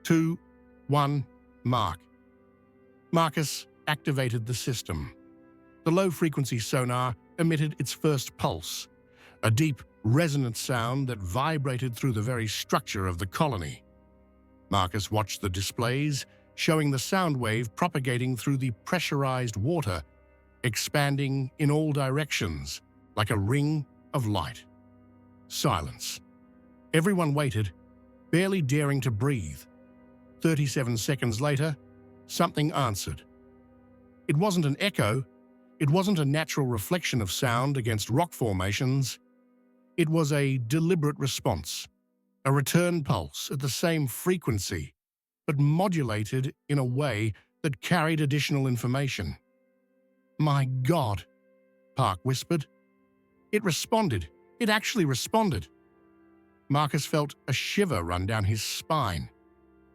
2, 1, mark. Marcus activated the system. The low-frequency sonar emitted its first pulse, a deep, resonant sound that vibrated through the very structure of the colony. Marcus watched the displays, showing the sound wave propagating through the pressurized water, expanding in all directions, like a ring of light. Silence. Everyone waited, barely daring to breathe. 37 seconds later, something answered. It wasn't an echo. It wasn't a natural reflection of sound against rock formations. It was a deliberate response, a return pulse at the same frequency, but modulated in a way that carried additional information. "My God," Park whispered. "It responded. It actually responded." Marcus felt a shiver run down his spine.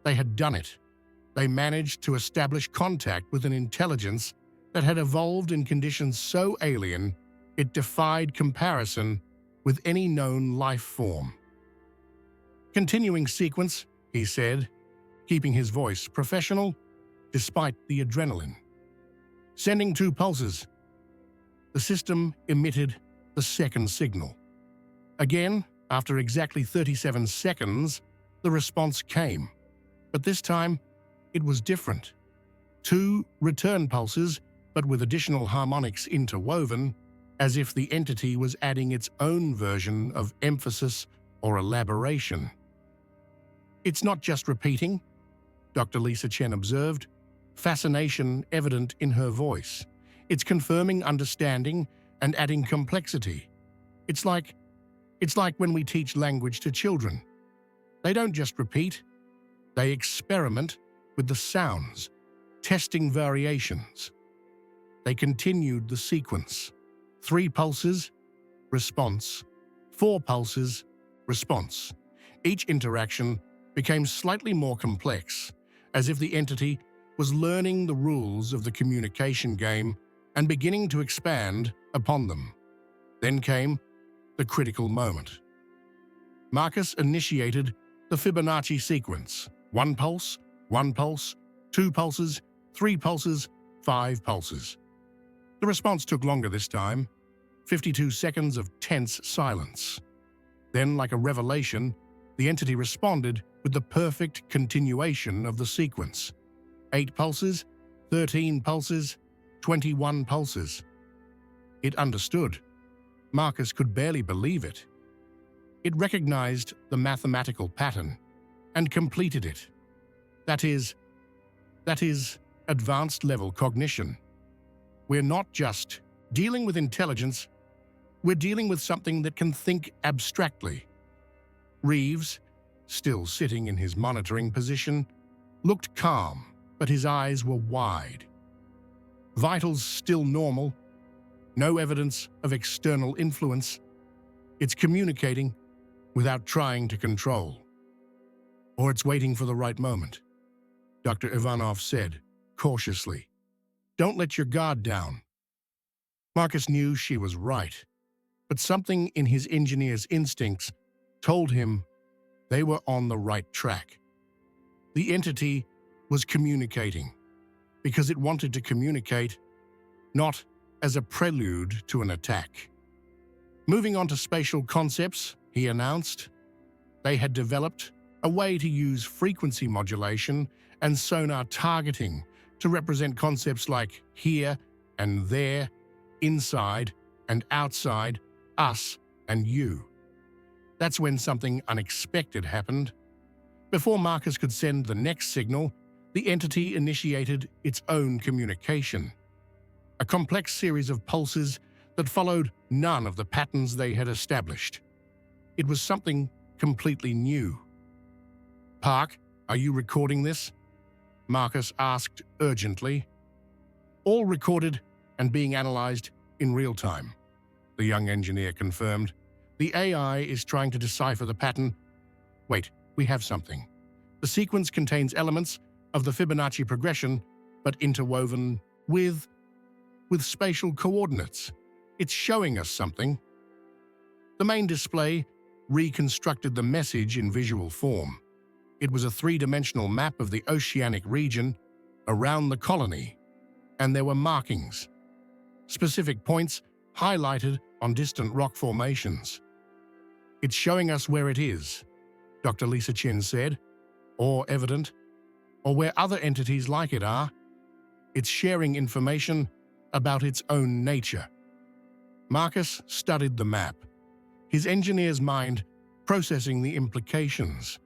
They had done it. They managed to establish contact with an intelligence that had evolved in conditions so alien it defied comparison with any known life form. "Continuing sequence," he said, keeping his voice professional despite the adrenaline. "Sending 2 pulses." The system emitted the second signal. Again, after exactly 37 seconds, the response came. But this time, it was different. 2 return pulses, but with additional harmonics interwoven, as if the entity was adding its own version of emphasis or elaboration. "It's not just repeating," Dr. Lisa Chen observed, fascination evident in her voice. "It's confirming understanding and adding complexity. It's like when we teach language to children. They don't just repeat, they experiment with the sounds, testing variations." They continued the sequence. 3 pulses, response. 4 pulses, response. Each interaction became slightly more complex, as if the entity was learning the rules of the communication game and beginning to expand upon them. Then came the critical moment. Marcus initiated the Fibonacci sequence. 1 pulse, 1 pulse, 2 pulses, 3 pulses, 5 pulses. The response took longer this time, 52 seconds of tense silence. Then, like a revelation, the entity responded with the perfect continuation of the sequence. 8 pulses, 13 pulses, 21 pulses. It understood. Marcus could barely believe it. It recognized the mathematical pattern and completed it. That is advanced level cognition. We're not just dealing with intelligence, we're dealing with something that can think abstractly. Reeves, still sitting in his monitoring position, looked calm, but his eyes were wide. Vitals still normal, no evidence of external influence. It's communicating without trying to control. Or it's waiting for the right moment, Dr. Ivanov said, cautiously. "Don't let your guard down." Marcus knew she was right, but something in his engineer's instincts told him they were on the right track. The entity was communicating because it wanted to communicate, not as a prelude to an attack. Moving on to spatial concepts, he announced, they had developed a way to use frequency modulation and sonar targeting to represent concepts like here and there, inside and outside, us and you. That's when something unexpected happened. Before Marcus could send the next signal, the entity initiated its own communication. A complex series of pulses that followed none of the patterns they had established. It was something completely new. "Park, are you recording this?" Marcus asked urgently. "All recorded and being analyzed in real time," the young engineer confirmed. "The AI is trying to decipher the pattern. Wait, we have something. The sequence contains elements of the Fibonacci progression, but interwoven with spatial coordinates. It's showing us something." The main display reconstructed the message in visual form. It was a 3-dimensional map of the oceanic region around the colony. and there were markings, specific points highlighted on distant rock formations. "It's showing us where it is," Dr. Lisa Chin said, "or evident, or where other entities like it are. It's sharing information about its own nature." Marcus studied the map, his engineer's mind processing the implications.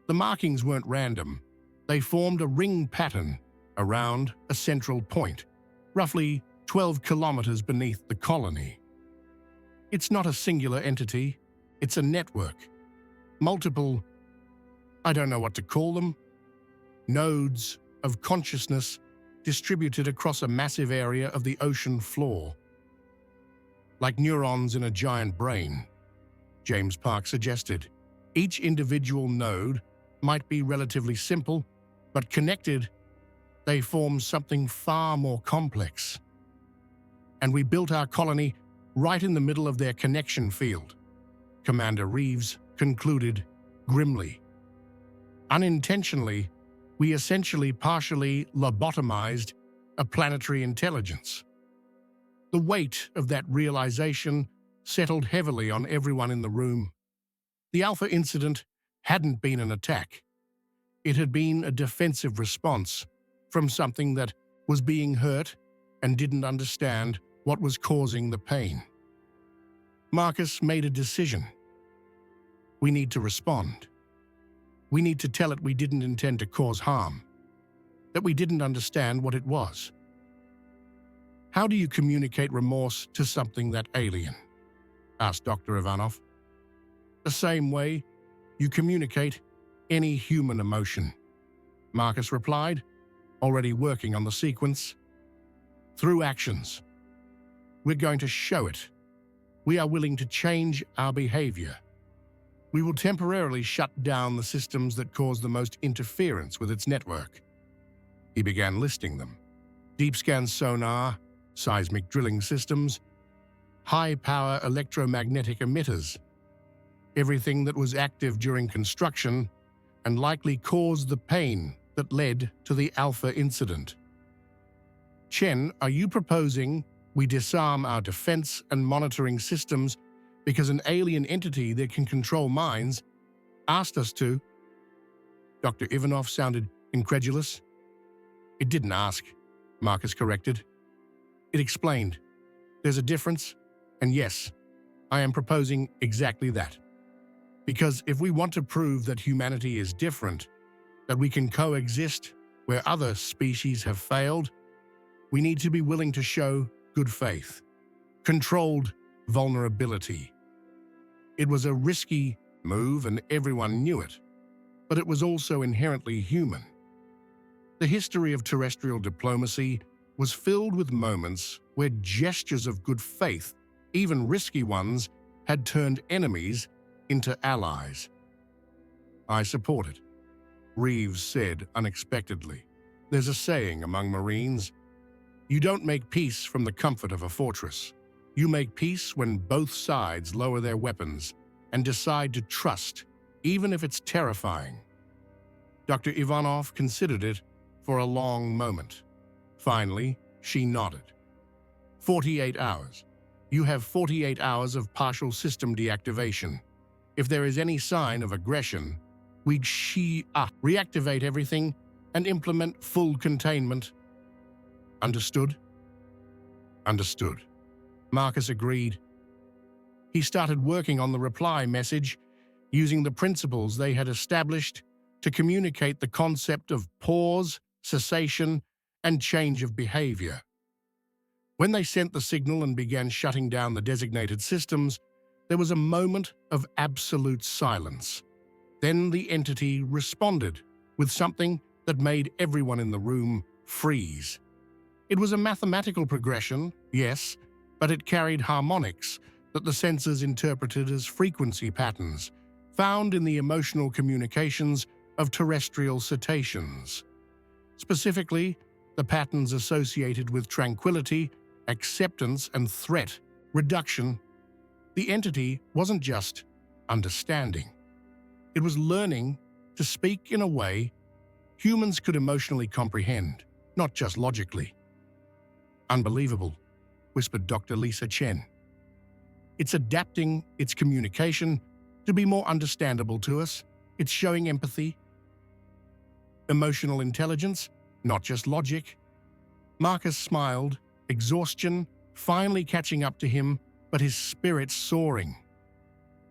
The markings weren't random. They formed a ring pattern around a central point, roughly 12 kilometers beneath the colony. It's not a singular entity, it's a network. Multiple, I don't know what to call them, nodes of consciousness distributed across a massive area of the ocean floor. Like neurons in a giant brain, James Park suggested. Each individual node might be relatively simple, but connected, they form something far more complex. "And we built our colony right in the middle of their connection field," Commander Reeves concluded grimly. "Unintentionally, we essentially partially lobotomized a planetary intelligence." The weight of that realization settled heavily on everyone in the room. The Alpha incident hadn't been an attack. It had been a defensive response from something that was being hurt and didn't understand what was causing the pain. Marcus made a decision. We need to respond. We need to tell it we didn't intend to cause harm, that we didn't understand what it was. "How do you communicate remorse to something that alien?" asked Dr. Ivanov. "The same way you communicate any human emotion," Marcus replied, already working on the sequence. "Through actions. We're going to show it. We are willing to change our behavior. We will temporarily shut down the systems that cause the most interference with its network." He began listing them: deep scan sonar, seismic drilling systems, high-power electromagnetic emitters, everything that was active during construction and likely caused the pain that led to the Alpha incident. "Chen, are you proposing we disarm our defense and monitoring systems because an alien entity that can control minds asked us to?" Dr. Ivanov sounded incredulous. "It didn't ask," Marcus corrected. "It explained. There's a difference, and yes, I am proposing exactly that. Because if we want to prove that humanity is different, that we can coexist where other species have failed, we need to be willing to show good faith, controlled vulnerability." It was a risky move and everyone knew it, but it was also inherently human. The history of terrestrial diplomacy was filled with moments where gestures of good faith, even risky ones, had turned enemies into allies. "I support it," Reeves said unexpectedly. "There's a saying among Marines, you don't make peace from the comfort of a fortress. You make peace when both sides lower their weapons and decide to trust, even if it's terrifying." Dr. Ivanov considered it for a long moment. Finally, she nodded. 48 hours. You have 48 hours of partial system deactivation. If there is any sign of aggression, we reactivate everything and implement full containment. Understood? Understood. Marcus agreed. He started working on the reply message, using the principles they had established to communicate the concept of pause, cessation, and change of behavior. When they sent the signal and began shutting down the designated systems, there was a moment of absolute silence. Then the entity responded with something that made everyone in the room freeze. It was a mathematical progression, yes, but it carried harmonics that the sensors interpreted as frequency patterns found in the emotional communications of terrestrial cetaceans. Specifically, the patterns associated with tranquility, acceptance, and threat reduction. The entity wasn't just understanding. It was learning to speak in a way humans could emotionally comprehend, not just logically. Unbelievable, whispered Dr. Lisa Chen. It's adapting its communication to be more understandable to us. It's showing empathy, emotional intelligence, not just logic. Marcus smiled, exhaustion finally catching up to him, but his spirit soaring.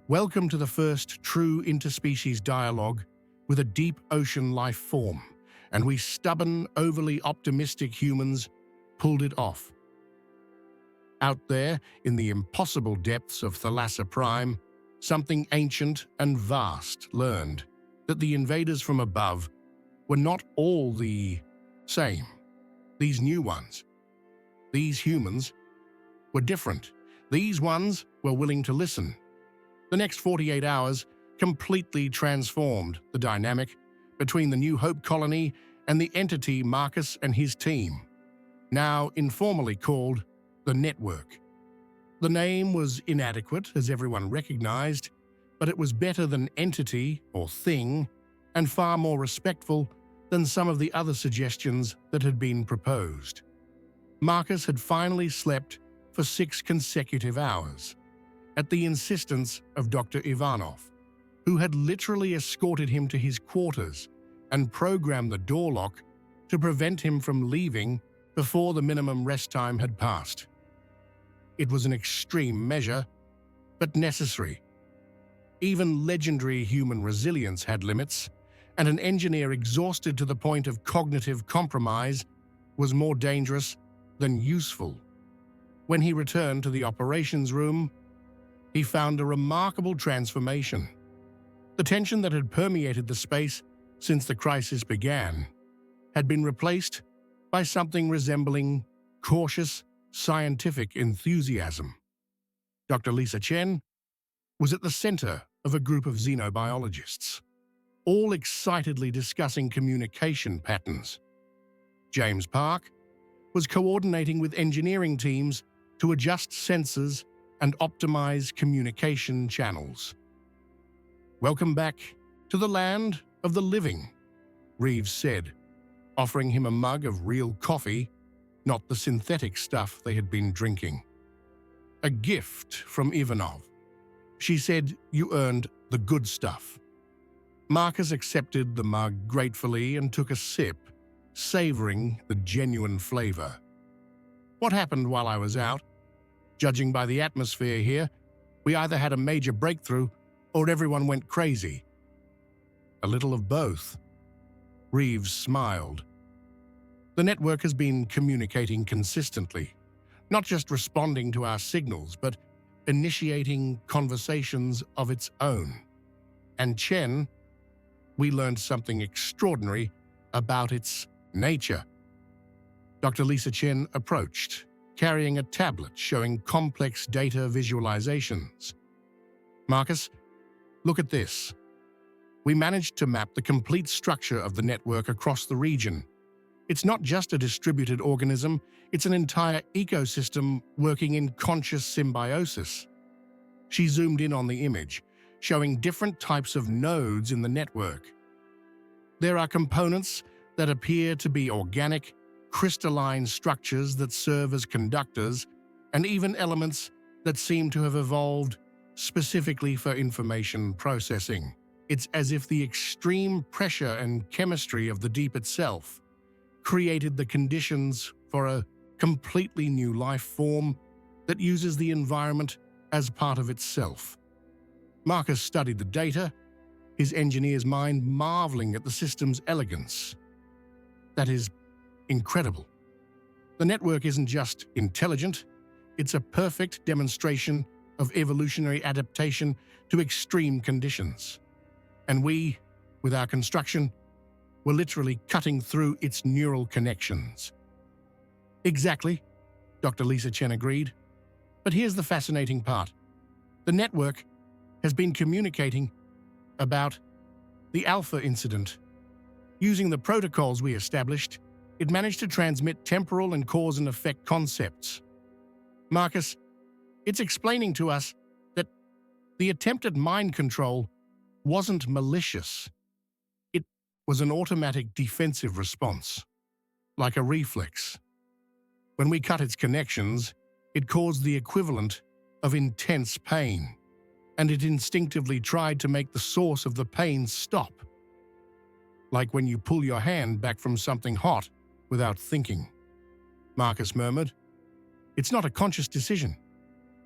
Welcome to the first true interspecies dialogue with a deep ocean life form, and we stubborn, overly optimistic humans pulled it off. Out there, in the impossible depths of Thalassa Prime, something ancient and vast learned that the invaders from above were not all the same. These new ones, these humans, were different. These ones were willing to listen. The next 48 hours completely transformed the dynamic between the New Hope colony and the entity Marcus and his team, now informally called the Network. The name was inadequate, as everyone recognized, but it was better than entity or thing, and far more respectful than some of the other suggestions that had been proposed. Marcus had finally slept for 6 consecutive hours, at the insistence of Dr. Ivanov, who had literally escorted him to his quarters and programmed the door lock to prevent him from leaving before the minimum rest time had passed. It was an extreme measure, but necessary. Even legendary human resilience had limits, and an engineer exhausted to the point of cognitive compromise was more dangerous than useful. When he returned to the operations room, he found a remarkable transformation. The tension that had permeated the space since the crisis began had been replaced by something resembling cautious, scientific enthusiasm. Dr. Lisa Chen was at the center of a group of xenobiologists, all excitedly discussing communication patterns. James Park was coordinating with engineering teams to adjust sensors and optimize communication channels. "Welcome back to the land of the living," Reeves said, offering him a mug of real coffee, not the synthetic stuff they had been drinking. "A gift from Ivanov. She said you earned the good stuff." Marcus accepted the mug gratefully and took a sip, savoring the genuine flavor. "What happened while I was out? Judging by the atmosphere here, we either had a major breakthrough or everyone went crazy." "A little of both." Reeves smiled. "The network has been communicating consistently, not just responding to our signals, but initiating conversations of its own. And Chen, we learned something extraordinary about its nature." Dr. Lisa Chen approached, carrying a tablet showing complex data visualizations. "Marcus, look at this. We managed to map the complete structure of the network across the region. It's not just a distributed organism, it's an entire ecosystem working in conscious symbiosis." She zoomed in on the image, showing different types of nodes in the network. There are components that appear to be organic, crystalline structures that serve as conductors, and even elements that seem to have evolved specifically for information processing. It's as if the extreme pressure and chemistry of the deep itself created the conditions for a completely new life form that uses the environment as part of itself. Marcus studied the data, his engineer's mind marveling at the system's elegance. "That is incredible. The network isn't just intelligent, it's a perfect demonstration of evolutionary adaptation to extreme conditions. And we, with our construction, were literally cutting through its neural connections." "Exactly," Dr. Lisa Chen agreed. "But here's the fascinating part. The network has been communicating about the Alpha incident. Using the protocols we established, it managed to transmit temporal and cause and effect concepts. Marcus, it's explaining to us that the attempted mind control wasn't malicious. It was an automatic defensive response, like a reflex." When we cut its connections, it caused the equivalent of intense pain, and it instinctively tried to make the source of the pain stop. Like when you pull your hand back from something hot without thinking. Marcus murmured, "It's not a conscious decision.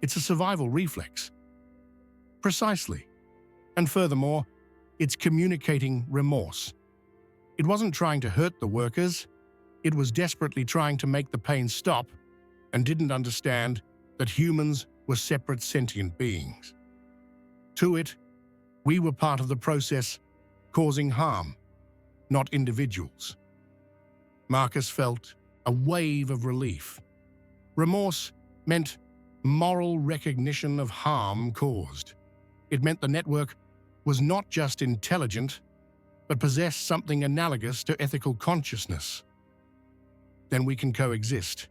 It's a survival reflex." Precisely. And furthermore, it's communicating remorse. It wasn't trying to hurt the workers. It was desperately trying to make the pain stop and didn't understand that humans were separate sentient beings. To it, we were part of the process causing harm, not individuals. Marcus felt a wave of relief. Remorse meant moral recognition of harm caused. It meant the network was not just intelligent, but possessed something analogous to ethical consciousness. Then we can coexist.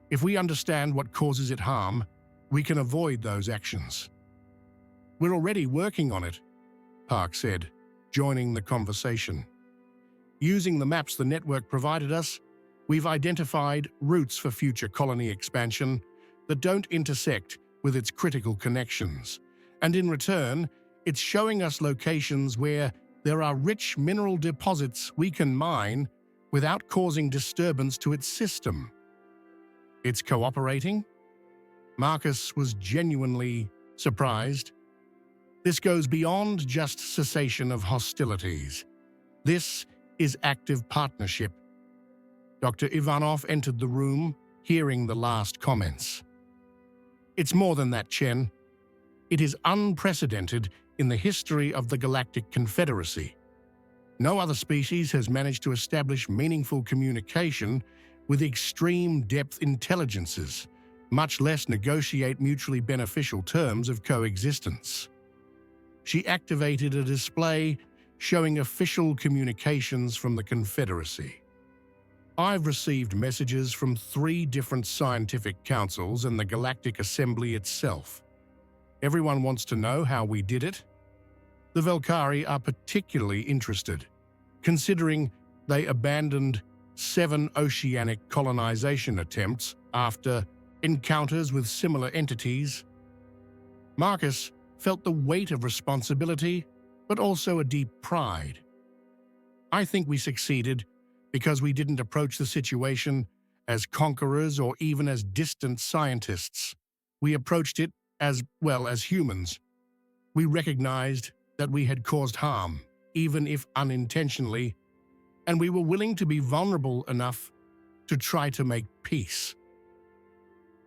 If we understand what causes it harm, we can avoid those actions. "We're already working on it," Park said, joining the conversation. "Using the maps the network provided us, we've identified routes for future colony expansion that don't intersect with its critical connections. And in return, it's showing us locations where there are rich mineral deposits we can mine without causing disturbance to its system." "It's cooperating?" Marcus was genuinely surprised. "This goes beyond just cessation of hostilities. This is active partnership." Dr. Ivanov entered the room, hearing the last comments. "It's more than that, Chen. It is unprecedented in the history of the Galactic Confederacy. No other species has managed to establish meaningful communication with extreme depth intelligences, much less negotiate mutually beneficial terms of coexistence." She activated a display showing official communications from the Confederacy. "I've received messages from 3 different scientific councils and the Galactic Assembly itself. Everyone wants to know how we did it. The Velkari are particularly interested, considering they abandoned 7 oceanic colonization attempts after encounters with similar entities." Marcus felt the weight of responsibility, but also a deep pride. "I think we succeeded because we didn't approach the situation as conquerors or even as distant scientists. We approached it as well as humans. We recognized that we had caused harm, even if unintentionally, and we were willing to be vulnerable enough to try to make peace.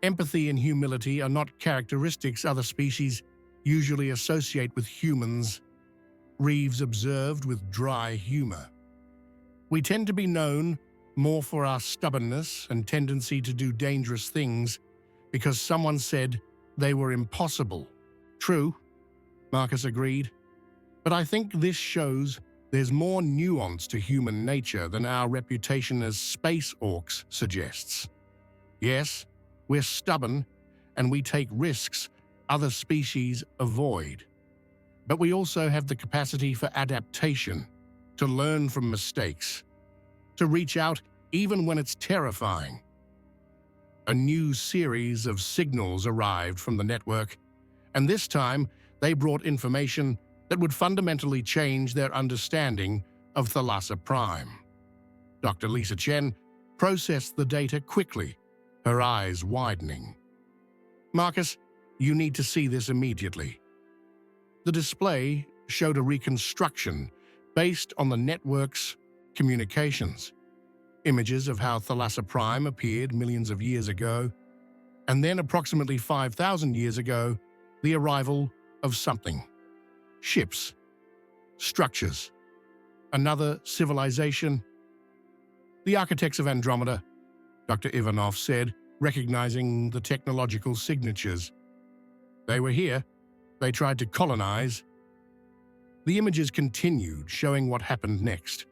Empathy and humility are not characteristics other species usually associate with humans," Reeves observed with dry humor. "We tend to be known more for our stubbornness and tendency to do dangerous things because someone said they were impossible." "True," Marcus agreed. "But I think this shows there's more nuance to human nature than our reputation as space orcs suggests. Yes, we're stubborn and we take risks other species avoid. But we also have the capacity for adaptation, to learn from mistakes, to reach out even when it's terrifying." A new series of signals arrived from the network, and this time they brought information that would fundamentally change their understanding of Thalassa Prime. Dr. Lisa Chen processed the data quickly, her eyes widening. "Marcus, you need to see this immediately." The display showed a reconstruction based on the network's communications. Images of how Thalassa Prime appeared millions of years ago, and then approximately 5,000 years ago, the arrival of something. Ships, structures, another civilization. "The architects of Andromeda," Dr. Ivanov said, recognizing the technological signatures. "They were here. They tried to colonize." The images continued, showing what happened next.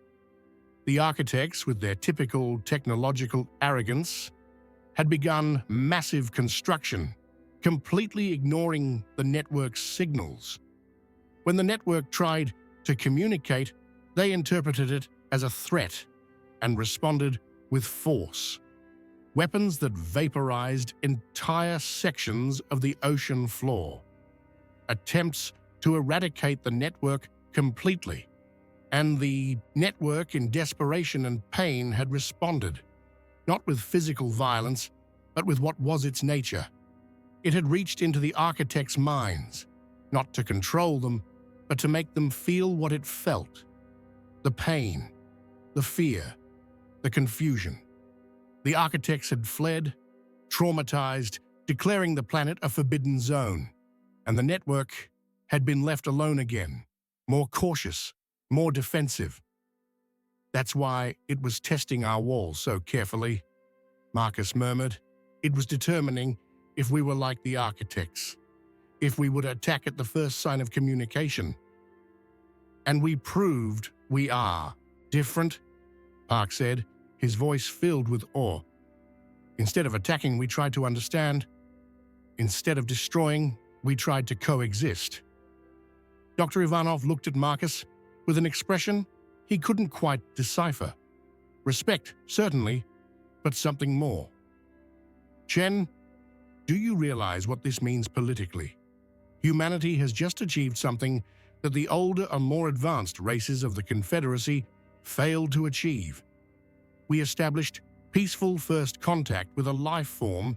The architects, with their typical technological arrogance, had begun massive construction, completely ignoring the network's signals. When the network tried to communicate, they interpreted it as a threat and responded with force. weapons that vaporized entire sections of the ocean floor, attempts to eradicate the network completely. And the network, in desperation and pain, had responded, not with physical violence, but with what was its nature. It had reached into the architects' minds, not to control them, but to make them feel what it felt. The pain, the fear, the confusion. The architects had fled, traumatized, declaring the planet a forbidden zone, and the network had been left alone again, more cautious, more defensive. That's why it was testing our walls so carefully, Marcus murmured. It was determining if we were like the architects, if we would attack at the first sign of communication. And we proved we are. Different, Park said, his voice filled with awe. Instead of attacking, we tried to understand. Instead of destroying, we tried to coexist. Dr. Ivanov looked at Marcus with an expression he couldn't quite decipher. Respect, certainly, but something more. Chen, do you realize what this means politically? Humanity has just achieved something that the older and more advanced races of the Confederacy failed to achieve. We established peaceful first contact with a life form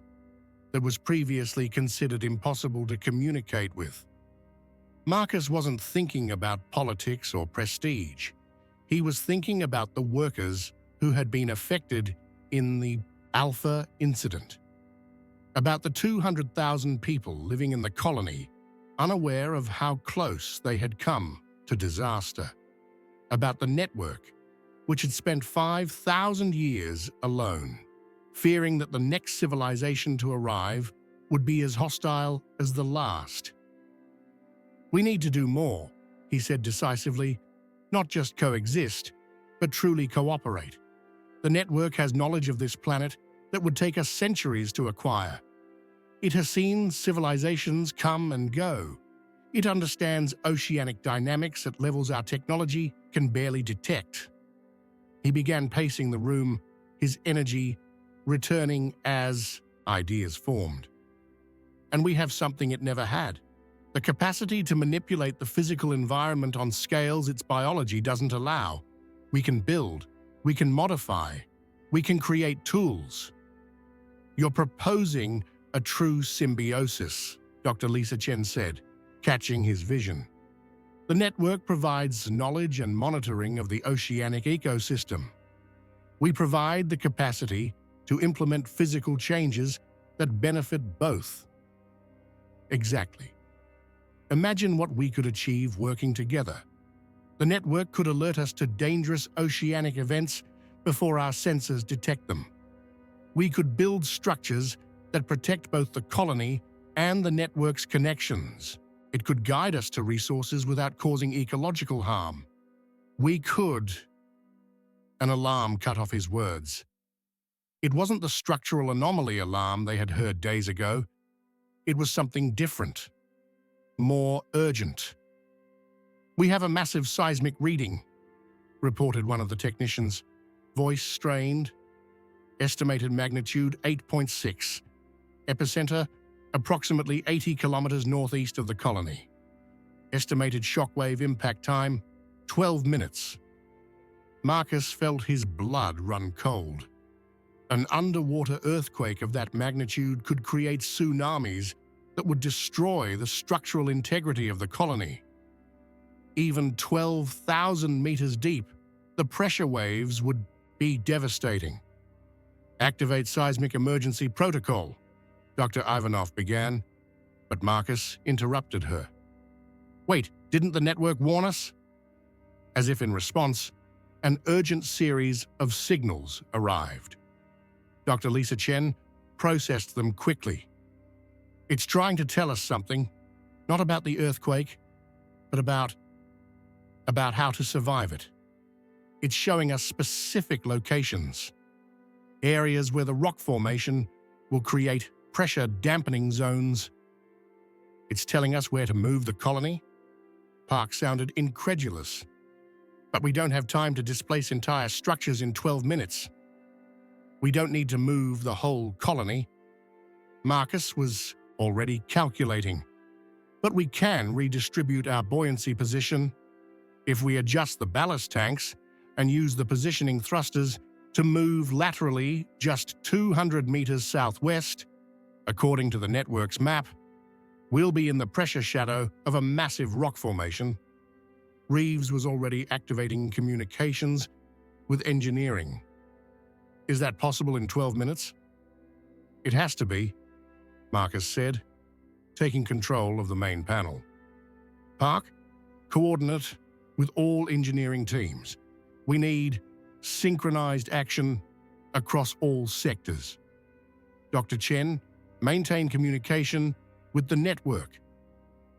that was previously considered impossible to communicate with. Marcus wasn't thinking about politics or prestige. He was thinking about the workers who had been affected in the Alpha incident. About the 200,000 people living in the colony, unaware of how close they had come to disaster. About the network, which had spent 5,000 years alone, fearing that the next civilization to arrive would be as hostile as the last. We need to do more, he said decisively, not just coexist, but truly cooperate. The network has knowledge of this planet that would take us centuries to acquire. It has seen civilizations come and go. It understands oceanic dynamics at levels our technology can barely detect. He began pacing the room, his energy returning as ideas formed. And we have something it never had. The capacity to manipulate the physical environment on scales its biology doesn't allow. We can build, we can modify, we can create tools. You're proposing a true symbiosis, Dr. Lisa Chen said, catching his vision. The network provides knowledge and monitoring of the oceanic ecosystem. We provide the capacity to implement physical changes that benefit both. Exactly. Imagine what we could achieve working together. The network could alert us to dangerous oceanic events before our sensors detect them. We could build structures that protect both the colony and the network's connections. It could guide us to resources without causing ecological harm. We could... An alarm cut off his words. It wasn't the structural anomaly alarm they had heard days ago. It was something different, more urgent. We have a massive seismic reading, reported one of the technicians, voice strained. Estimated magnitude 8.6. Epicenter approximately 80 kilometers northeast of the colony. Estimated shockwave impact time 12 minutes. Marcus felt his blood run cold. An underwater earthquake of that magnitude could create tsunamis that would destroy the structural integrity of the colony. Even 12,000 meters deep, the pressure waves would be devastating. Activate seismic emergency protocol, Dr. Ivanov began, but Marcus interrupted her. Wait, didn't the network warn us? As if in response, an urgent series of signals arrived. Dr. Lisa Chen processed them quickly. It's trying to tell us something, not about the earthquake, but about how to survive it. It's showing us specific locations, areas where the rock formation will create pressure dampening zones. It's telling us where to move the colony. Park sounded incredulous. But we don't have time to displace entire structures in 12 minutes. We don't need to move the whole colony. Marcus was already calculating. But we can redistribute our buoyancy position if we adjust the ballast tanks and use the positioning thrusters to move laterally just 200 meters southwest. According to the network's map, we'll be in the pressure shadow of a massive rock formation. Reeves was already activating communications with engineering. Is that possible in 12 minutes? It has to be, Marcus said, taking control of the main panel. Park, coordinate with all engineering teams. We need synchronized action across all sectors. Dr. Chen, maintain communication with the network.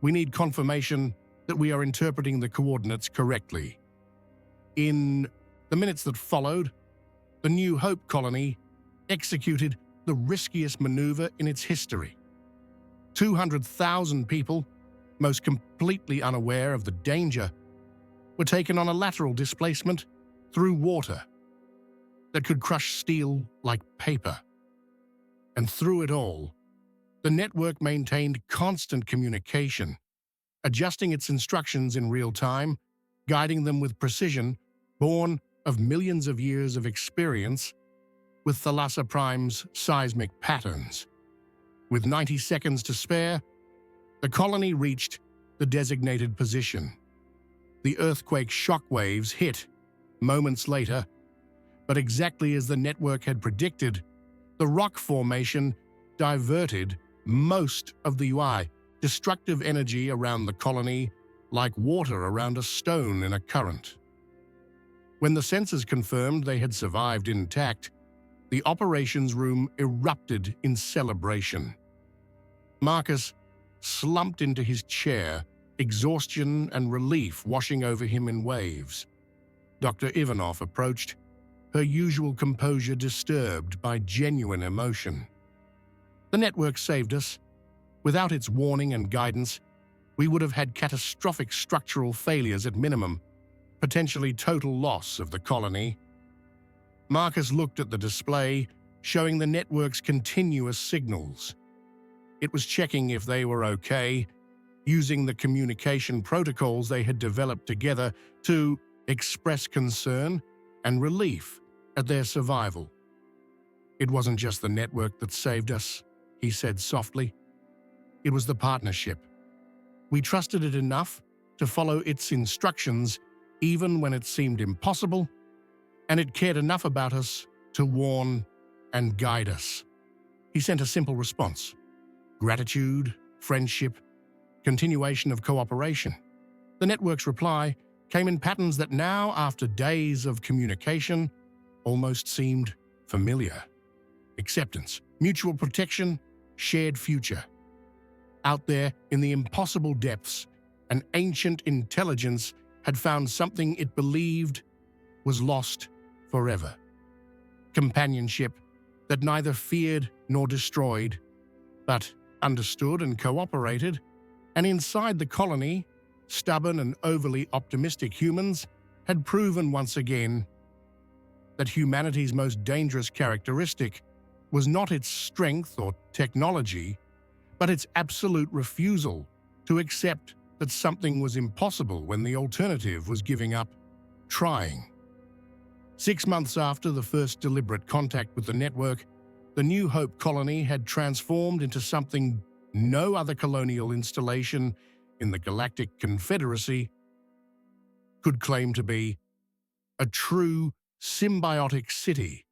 We need confirmation that we are interpreting the coordinates correctly. In the minutes that followed, the New Hope colony executed the riskiest maneuver in its history. 200,000 people, most completely unaware of the danger, were taken on a lateral displacement through water that could crush steel like paper. And through it all, the network maintained constant communication, adjusting its instructions in real time, guiding them with precision born of millions of years of experience with Thalassa Prime's seismic patterns. With 90 seconds to spare, the colony reached the designated position. The earthquake shockwaves hit moments later, but exactly as the network had predicted, the rock formation diverted most of the destructive energy around the colony like water around a stone in a current. When the sensors confirmed they had survived intact, the operations room erupted in celebration. Marcus slumped into his chair, exhaustion and relief washing over him in waves. Dr. Ivanov approached, her usual composure disturbed by genuine emotion. The network saved us. Without its warning and guidance, we would have had catastrophic structural failures at minimum, potentially total loss of the colony. Marcus looked at the display, showing the network's continuous signals. It was checking if they were okay, using the communication protocols they had developed together to express concern and relief at their survival. It wasn't just the network that saved us, he said softly. It was the partnership. We trusted it enough to follow its instructions even when it seemed impossible, and it cared enough about us to warn and guide us. He sent a simple response: gratitude, friendship, continuation of cooperation. The network's reply came in patterns that now, after days of communication, almost seemed familiar. Acceptance, mutual protection, shared future. Out there in the impossible depths, an ancient intelligence had found something it believed was lost forever. Companionship that neither feared nor destroyed, but understood and cooperated. And inside the colony, stubborn and overly optimistic humans had proven once again that humanity's most dangerous characteristic was not its strength or technology, but its absolute refusal to accept that something was impossible when the alternative was giving up trying. 6 months after the first deliberate contact with the network, the New Hope colony had transformed into something no other colonial installation in the Galactic Confederacy could claim to be: a true symbiotic city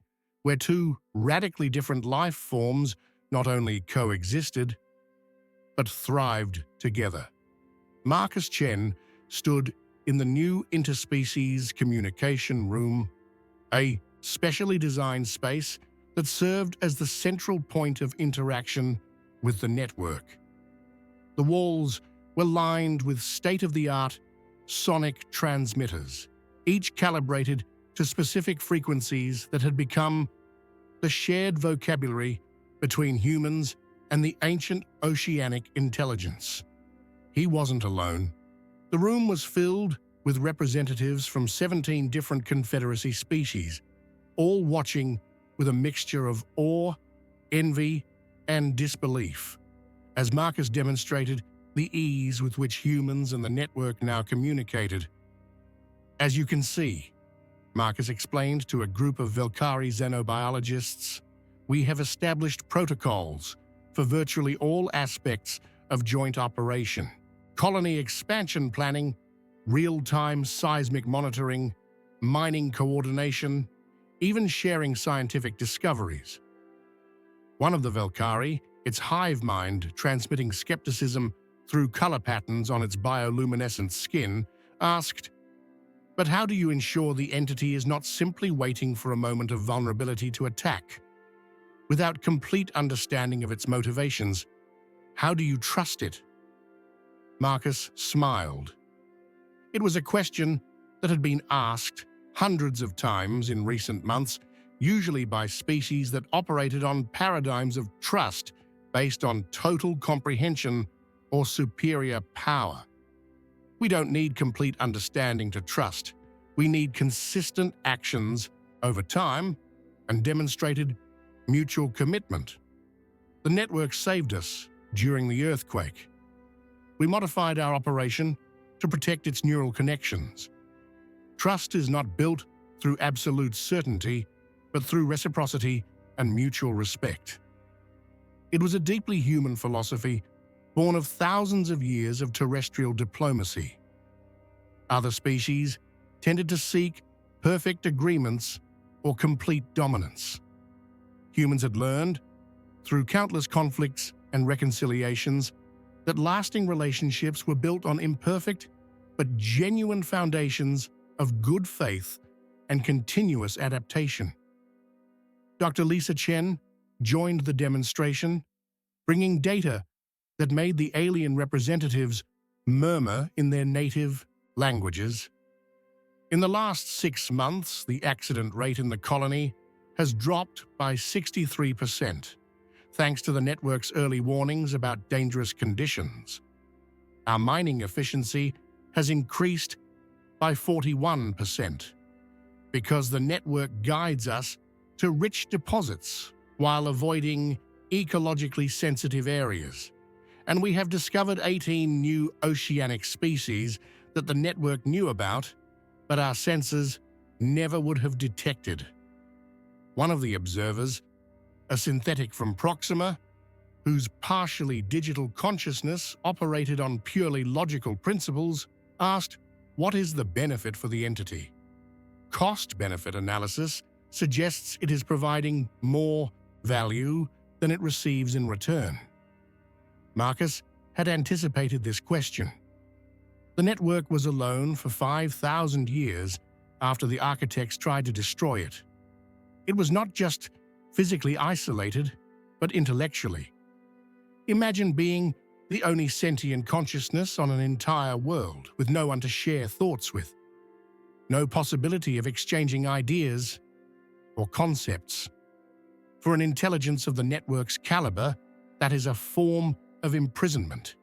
where two radically different life forms not only coexisted, but thrived together. Marcus Chen stood in the new interspecies communication room, a specially designed space that served as the central point of interaction with the network. The walls were lined with state-of-the-art sonic transmitters, each calibrated to specific frequencies that had become the shared vocabulary between humans and the ancient oceanic intelligence. He wasn't alone. The room was filled with representatives from 17 different Confederacy species, all watching with a mixture of awe, envy, and disbelief, as Marcus demonstrated the ease with which humans and the network now communicated. As you can see, Marcus explained to a group of Velkari xenobiologists, we have established protocols for virtually all aspects of joint operation, colony expansion planning, real-time seismic monitoring, mining coordination, even sharing scientific discoveries. One of the Velkari, its hive mind transmitting skepticism through color patterns on its bioluminescent skin, asked, "But how do you ensure the entity is not simply waiting for a moment of vulnerability to attack? Without complete understanding of its motivations, how do you trust it?" Marcus smiled. It was a question that had been asked hundreds of times in recent months, usually by species that operated on paradigms of trust based on total comprehension or superior power. We don't need complete understanding to trust. We need consistent actions over time and demonstrated mutual commitment. The network saved us during the earthquake. We modified our operation to protect its neural connections. Trust is not built through absolute certainty, but through reciprocity and mutual respect. It was a deeply human philosophy born of thousands of years of terrestrial diplomacy. Other species tended to seek perfect agreements or complete dominance. Humans had learned, through countless conflicts and reconciliations, that lasting relationships were built on imperfect but genuine foundations of good faith and continuous adaptation. Dr. Lisa Chen joined the demonstration, bringing data that made the alien representatives murmur in their native languages. In the last 6 months, the accident rate in the colony has dropped by 63%, thanks to the network's early warnings about dangerous conditions. Our mining efficiency has increased by 41%, because the network guides us to rich deposits while avoiding ecologically sensitive areas. And we have discovered 18 new oceanic species that the network knew about, but our sensors never would have detected. One of the observers, a synthetic from Proxima, whose partially digital consciousness operated on purely logical principles, asked, "What is the benefit for the entity?" Cost-benefit analysis suggests it is providing more value than it receives in return. Marcus had anticipated this question. The network was alone for 5,000 years after the architects tried to destroy it. It was not just physically isolated, but intellectually. Imagine being the only sentient consciousness on an entire world with no one to share thoughts with. No possibility of exchanging ideas or concepts. For an intelligence of the network's caliber, that is a form of imprisonment.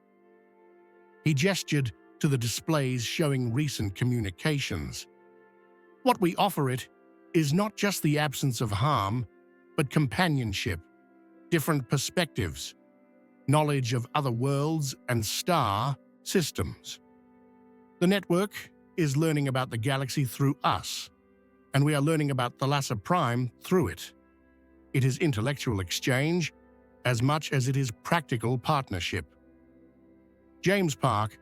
He gestured to the displays showing recent communications. What we offer it is not just the absence of harm, but companionship, different perspectives, knowledge of other worlds and star systems. The network is learning about the galaxy through us, and we are learning about Thalassa Prime through it. It is intellectual exchange as much as it is practical partnership. James Park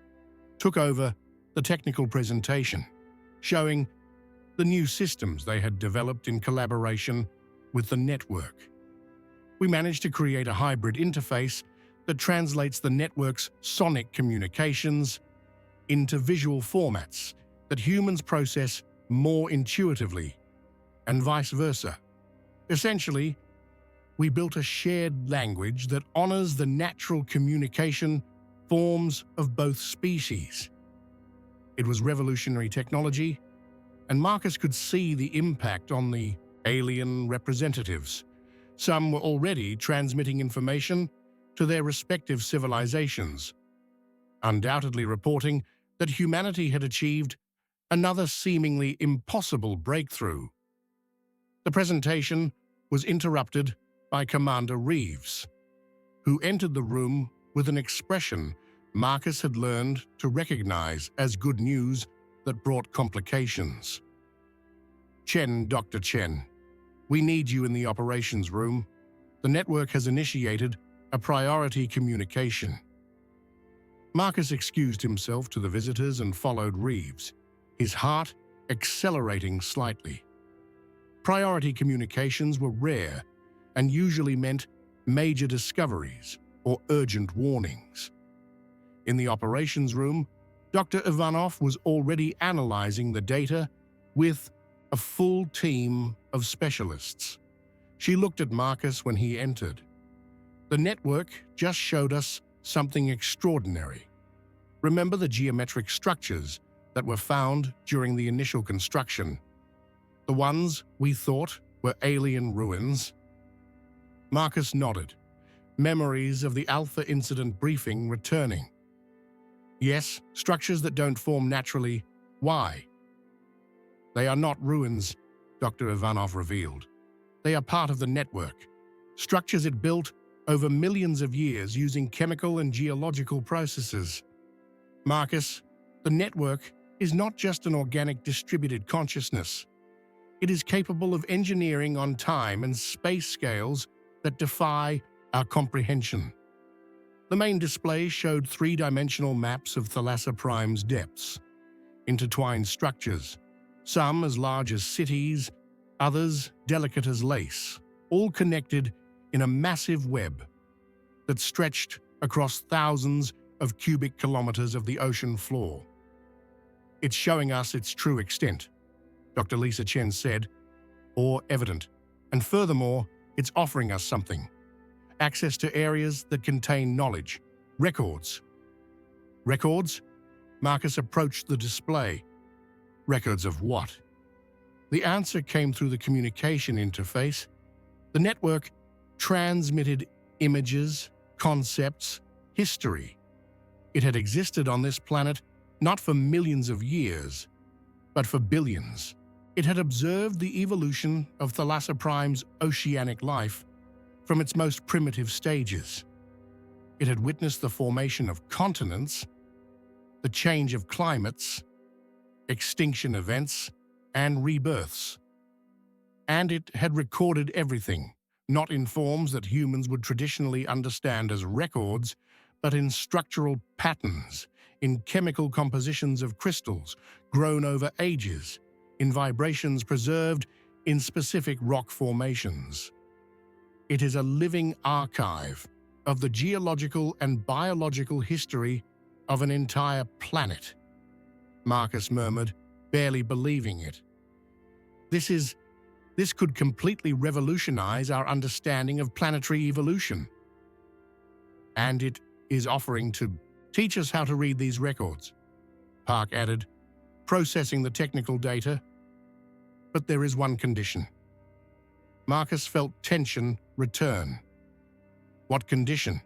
took over the technical presentation, showing the new systems they had developed in collaboration with the network. We managed to create a hybrid interface that translates the network's sonic communications into visual formats that humans process more intuitively, and vice versa. Essentially, we built a shared language that honors the natural communication forms of both species. It was revolutionary technology, and Marcus could see the impact on the alien representatives. Some were already transmitting information to their respective civilizations, undoubtedly reporting that humanity had achieved another seemingly impossible breakthrough. The presentation was interrupted by Commander Reeves, who entered the room with an expression Marcus had learned to recognize as good news that brought complications. Dr. Chen, we need you in the operations room. The network has initiated a priority communication. Marcus excused himself to the visitors and followed Reeves, his heart accelerating slightly. Priority communications were rare and usually meant major discoveries or urgent warnings. In the operations room, Dr. Ivanov was already analyzing the data with a full team of specialists. She looked at Marcus when he entered. The network just showed us something extraordinary. Remember the geometric structures that were found during the initial construction? The ones we thought were alien ruins? Marcus nodded, memories of the Alpha incident briefing returning. Yes, structures that don't form naturally. Why? They are not ruins, Dr. Ivanov revealed. They are part of the network, structures it built over millions of years using chemical and geological processes. Marcus, the network is not just an organic distributed consciousness. It is capable of engineering on time and space scales that defy our comprehension. The main display showed three-dimensional maps of Thalassa Prime's depths, intertwined structures, some as large as cities, others delicate as lace, all connected in a massive web that stretched across thousands of cubic kilometers of the ocean floor. It's showing us its true extent, Dr. Lisa Chen said, or evident, and furthermore, it's offering us something. Access to areas that contain knowledge, records. Records? Marcus approached the display. Records of what? The answer came through the communication interface. The network transmitted images, concepts, history. It had existed on this planet not for millions of years, but for billions. It had observed the evolution of Thalassa Prime's oceanic life from its most primitive stages. It had witnessed the formation of continents, the change of climates, extinction events, and rebirths. And it had recorded everything, not in forms that humans would traditionally understand as records, but in structural patterns, in chemical compositions of crystals grown over ages, in vibrations preserved in specific rock formations. It is a living archive of the geological and biological history of an entire planet, Marcus murmured, barely believing it. This could completely revolutionize our understanding of planetary evolution. And it is offering to teach us how to read these records, Park added, processing the technical data. But there is one condition. Marcus felt tension return. What condition?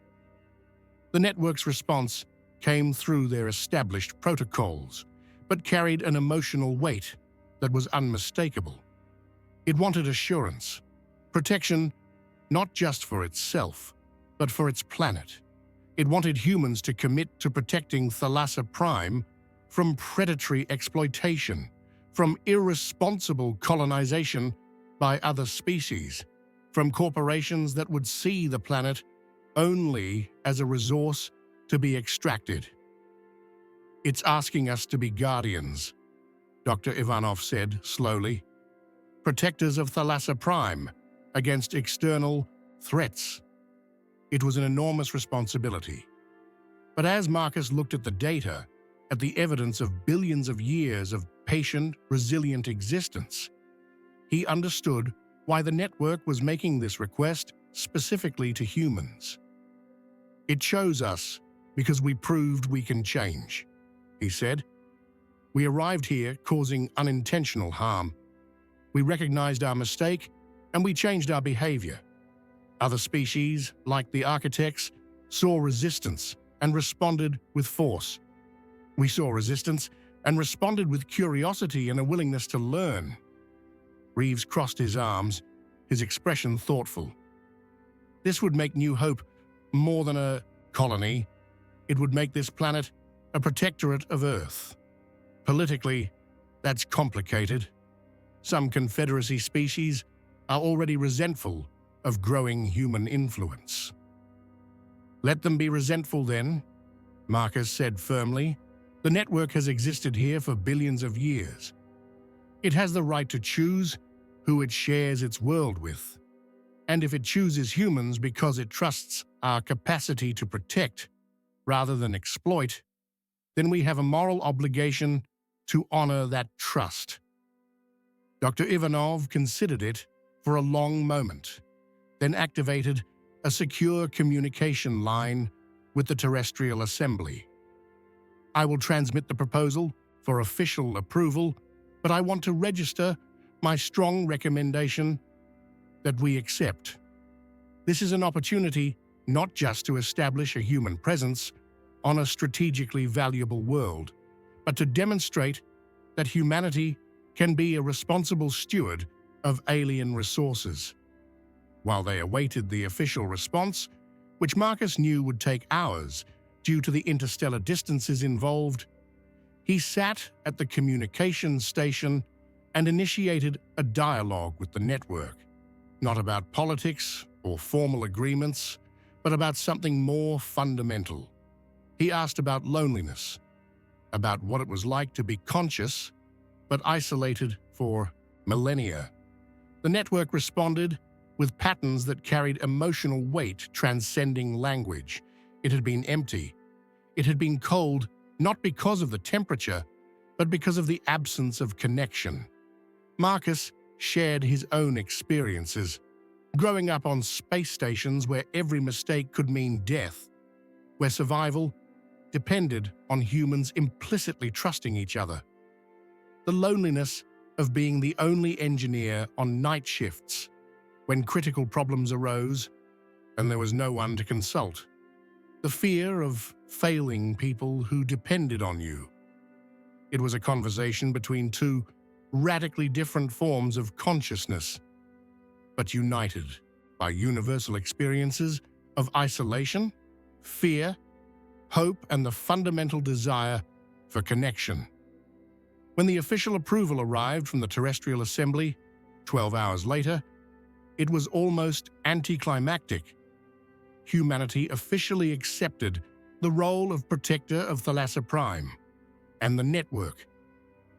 The network's response came through their established protocols, but carried an emotional weight that was unmistakable. It wanted assurance, protection not just for itself, but for its planet. It wanted humans to commit to protecting Thalassa Prime from predatory exploitation, from irresponsible colonization by other species, from corporations that would see the planet only as a resource to be extracted. It's asking us to be guardians, Dr. Ivanov said slowly, protectors of Thalassa Prime against external threats. It was an enormous responsibility. But as Marcus looked at the data, at the evidence of billions of years of patient, resilient existence, he understood why the network was making this request specifically to humans. It chose us because we proved we can change, he said. We arrived here causing unintentional harm. We recognized our mistake and we changed our behavior. Other species, like the architects, saw resistance and responded with force. We saw resistance and responded with curiosity and a willingness to learn. Reeves crossed his arms, his expression thoughtful. This would make New Hope more than a colony. It would make this planet a protectorate of Earth. Politically, that's complicated. Some Confederacy species are already resentful of growing human influence. Let them be resentful then, Marcus said firmly. The network has existed here for billions of years. It has the right to choose who it shares its world with. And if it chooses humans because it trusts our capacity to protect rather than exploit, then we have a moral obligation to honor that trust. Dr. Ivanov considered it for a long moment, then activated a secure communication line with the terrestrial assembly. I will transmit the proposal for official approval, but I want to register my strong recommendation that we accept. This is an opportunity not just to establish a human presence on a strategically valuable world, but to demonstrate that humanity can be a responsible steward of alien resources. While they awaited the official response, which Marcus knew would take hours due to the interstellar distances involved, he sat at the communication station and initiated a dialogue with the network, not about politics or formal agreements, but about something more fundamental. He asked about loneliness, about what it was like to be conscious but isolated for millennia. The network responded with patterns that carried emotional weight transcending language. It had been empty. It had been cold, not because of the temperature, but because of the absence of connection. Marcus shared his own experiences, growing up on space stations where every mistake could mean death, where survival depended on humans implicitly trusting each other. The loneliness of being the only engineer on night shifts when critical problems arose and there was no one to consult. The fear of failing people who depended on you. It was a conversation between two radically different forms of consciousness, but united by universal experiences of isolation, fear, hope, and the fundamental desire for connection. When the official approval arrived from the terrestrial assembly, 12 hours later, it was almost anticlimactic. Humanity officially accepted the role of protector of Thalassa Prime and the network,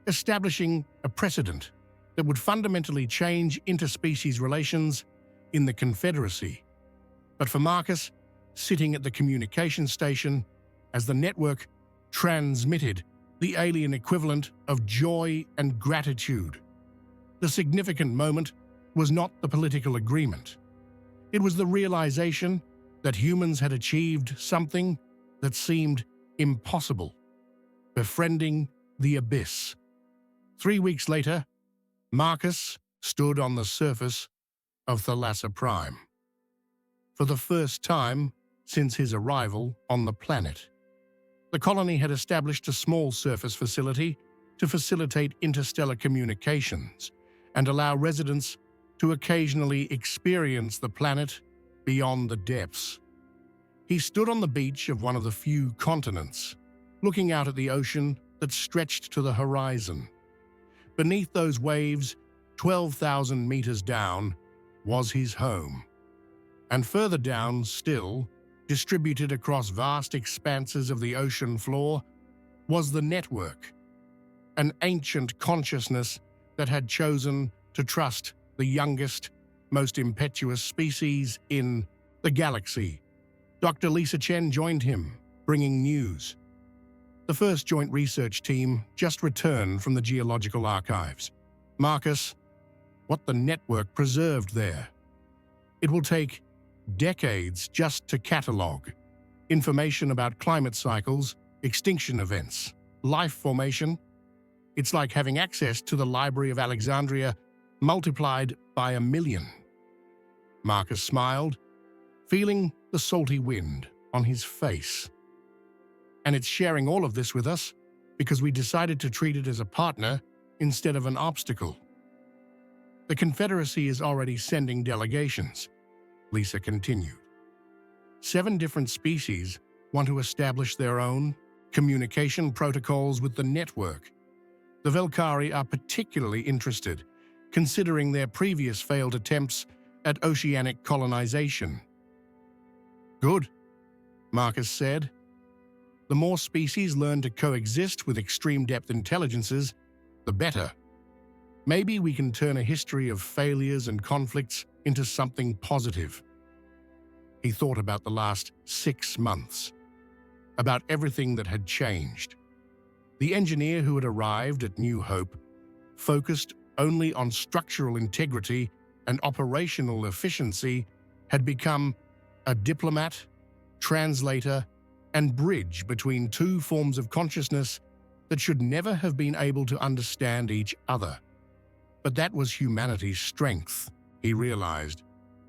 establishing a precedent that would fundamentally change interspecies relations in the Confederacy. But for Marcus, sitting at the communication station as the network transmitted the alien equivalent of joy and gratitude, the significant moment was not the political agreement. It was the realization that humans had achieved something that seemed impossible, befriending the abyss. 3 weeks later, Marcus stood on the surface of Thalassa Prime. For the first time since his arrival on the planet, the colony had established a small surface facility to facilitate interstellar communications and allow residents to occasionally experience the planet beyond the depths. He stood on the beach of one of the few continents, looking out at the ocean that stretched to the horizon. Beneath those waves, 12,000 meters down, was his home. And further down still, distributed across vast expanses of the ocean floor, was the network, an ancient consciousness that had chosen to trust the youngest, most impetuous species in the galaxy. Dr. Lisa Chen joined him, bringing news. The first joint research team just returned from the geological archives. Marcus, what the network preserved there. It will take decades just to catalog information about climate cycles, extinction events, life formation. It's like having access to the Library of Alexandria multiplied by 1,000,000. Marcus smiled, feeling the salty wind on his face. And it's sharing all of this with us because we decided to treat it as a partner instead of an obstacle. The Confederacy is already sending delegations, Lisa continued. 7 different species want to establish their own communication protocols with the network. The Velkari are particularly interested, considering their previous failed attempts at oceanic colonization. Good, Marcus said. The more species learn to coexist with extreme depth intelligences, the better. Maybe we can turn a history of failures and conflicts into something positive. He thought about the last 6 months, about everything that had changed. The engineer who had arrived at New Hope focused only on structural integrity and operational efficiency had become a diplomat, translator, and bridge between 2 forms of consciousness that should never have been able to understand each other. But that was humanity's strength, he realized,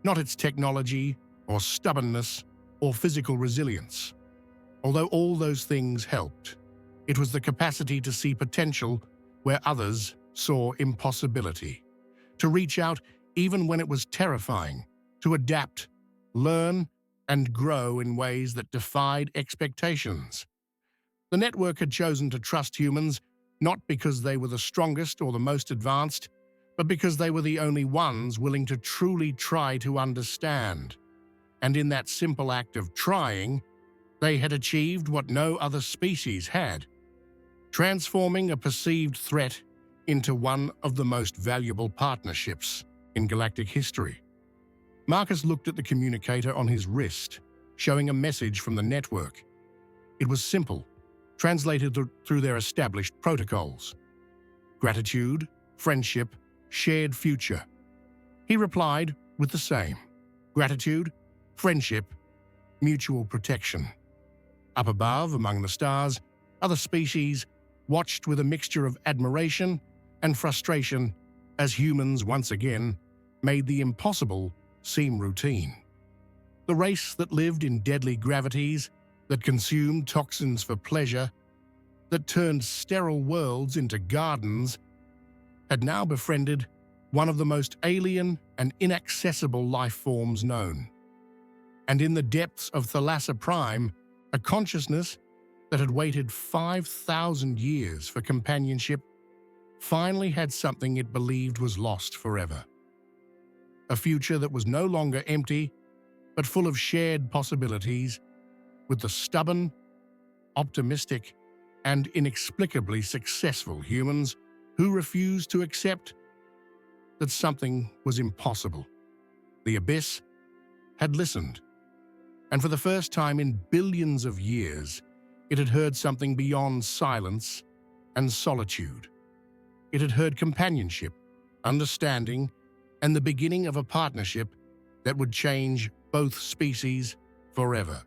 not its technology or stubbornness or physical resilience. Although all those things helped, it was the capacity to see potential where others saw impossibility, to reach out even when it was terrifying, to adapt, learn, and grow in ways that defied expectations. The network had chosen to trust humans not because they were the strongest or the most advanced, but because they were the only ones willing to truly try to understand. And in that simple act of trying, they had achieved what no other species had, transforming a perceived threat into one of the most valuable partnerships in galactic history. Marcus looked at the communicator on his wrist, showing a message from the network. It was simple, translated through their established protocols. Gratitude, friendship, shared future. He replied with the same. Gratitude, friendship, mutual protection. Up above, among the stars, other species watched with a mixture of admiration and frustration as humans once again made the impossible seem routine. The race that lived in deadly gravities, that consumed toxins for pleasure, that turned sterile worlds into gardens, had now befriended one of the most alien and inaccessible life forms known. And in the depths of Thalassa Prime, a consciousness that had waited 5,000 years for companionship finally had something it believed was lost forever. A future that was no longer empty, but full of shared possibilities, with the stubborn, optimistic, and inexplicably successful humans who refused to accept that something was impossible. The Abyss had listened, and for the first time in billions of years, it had heard something beyond silence and solitude. It had heard companionship, understanding, and the beginning of a partnership that would change both species forever.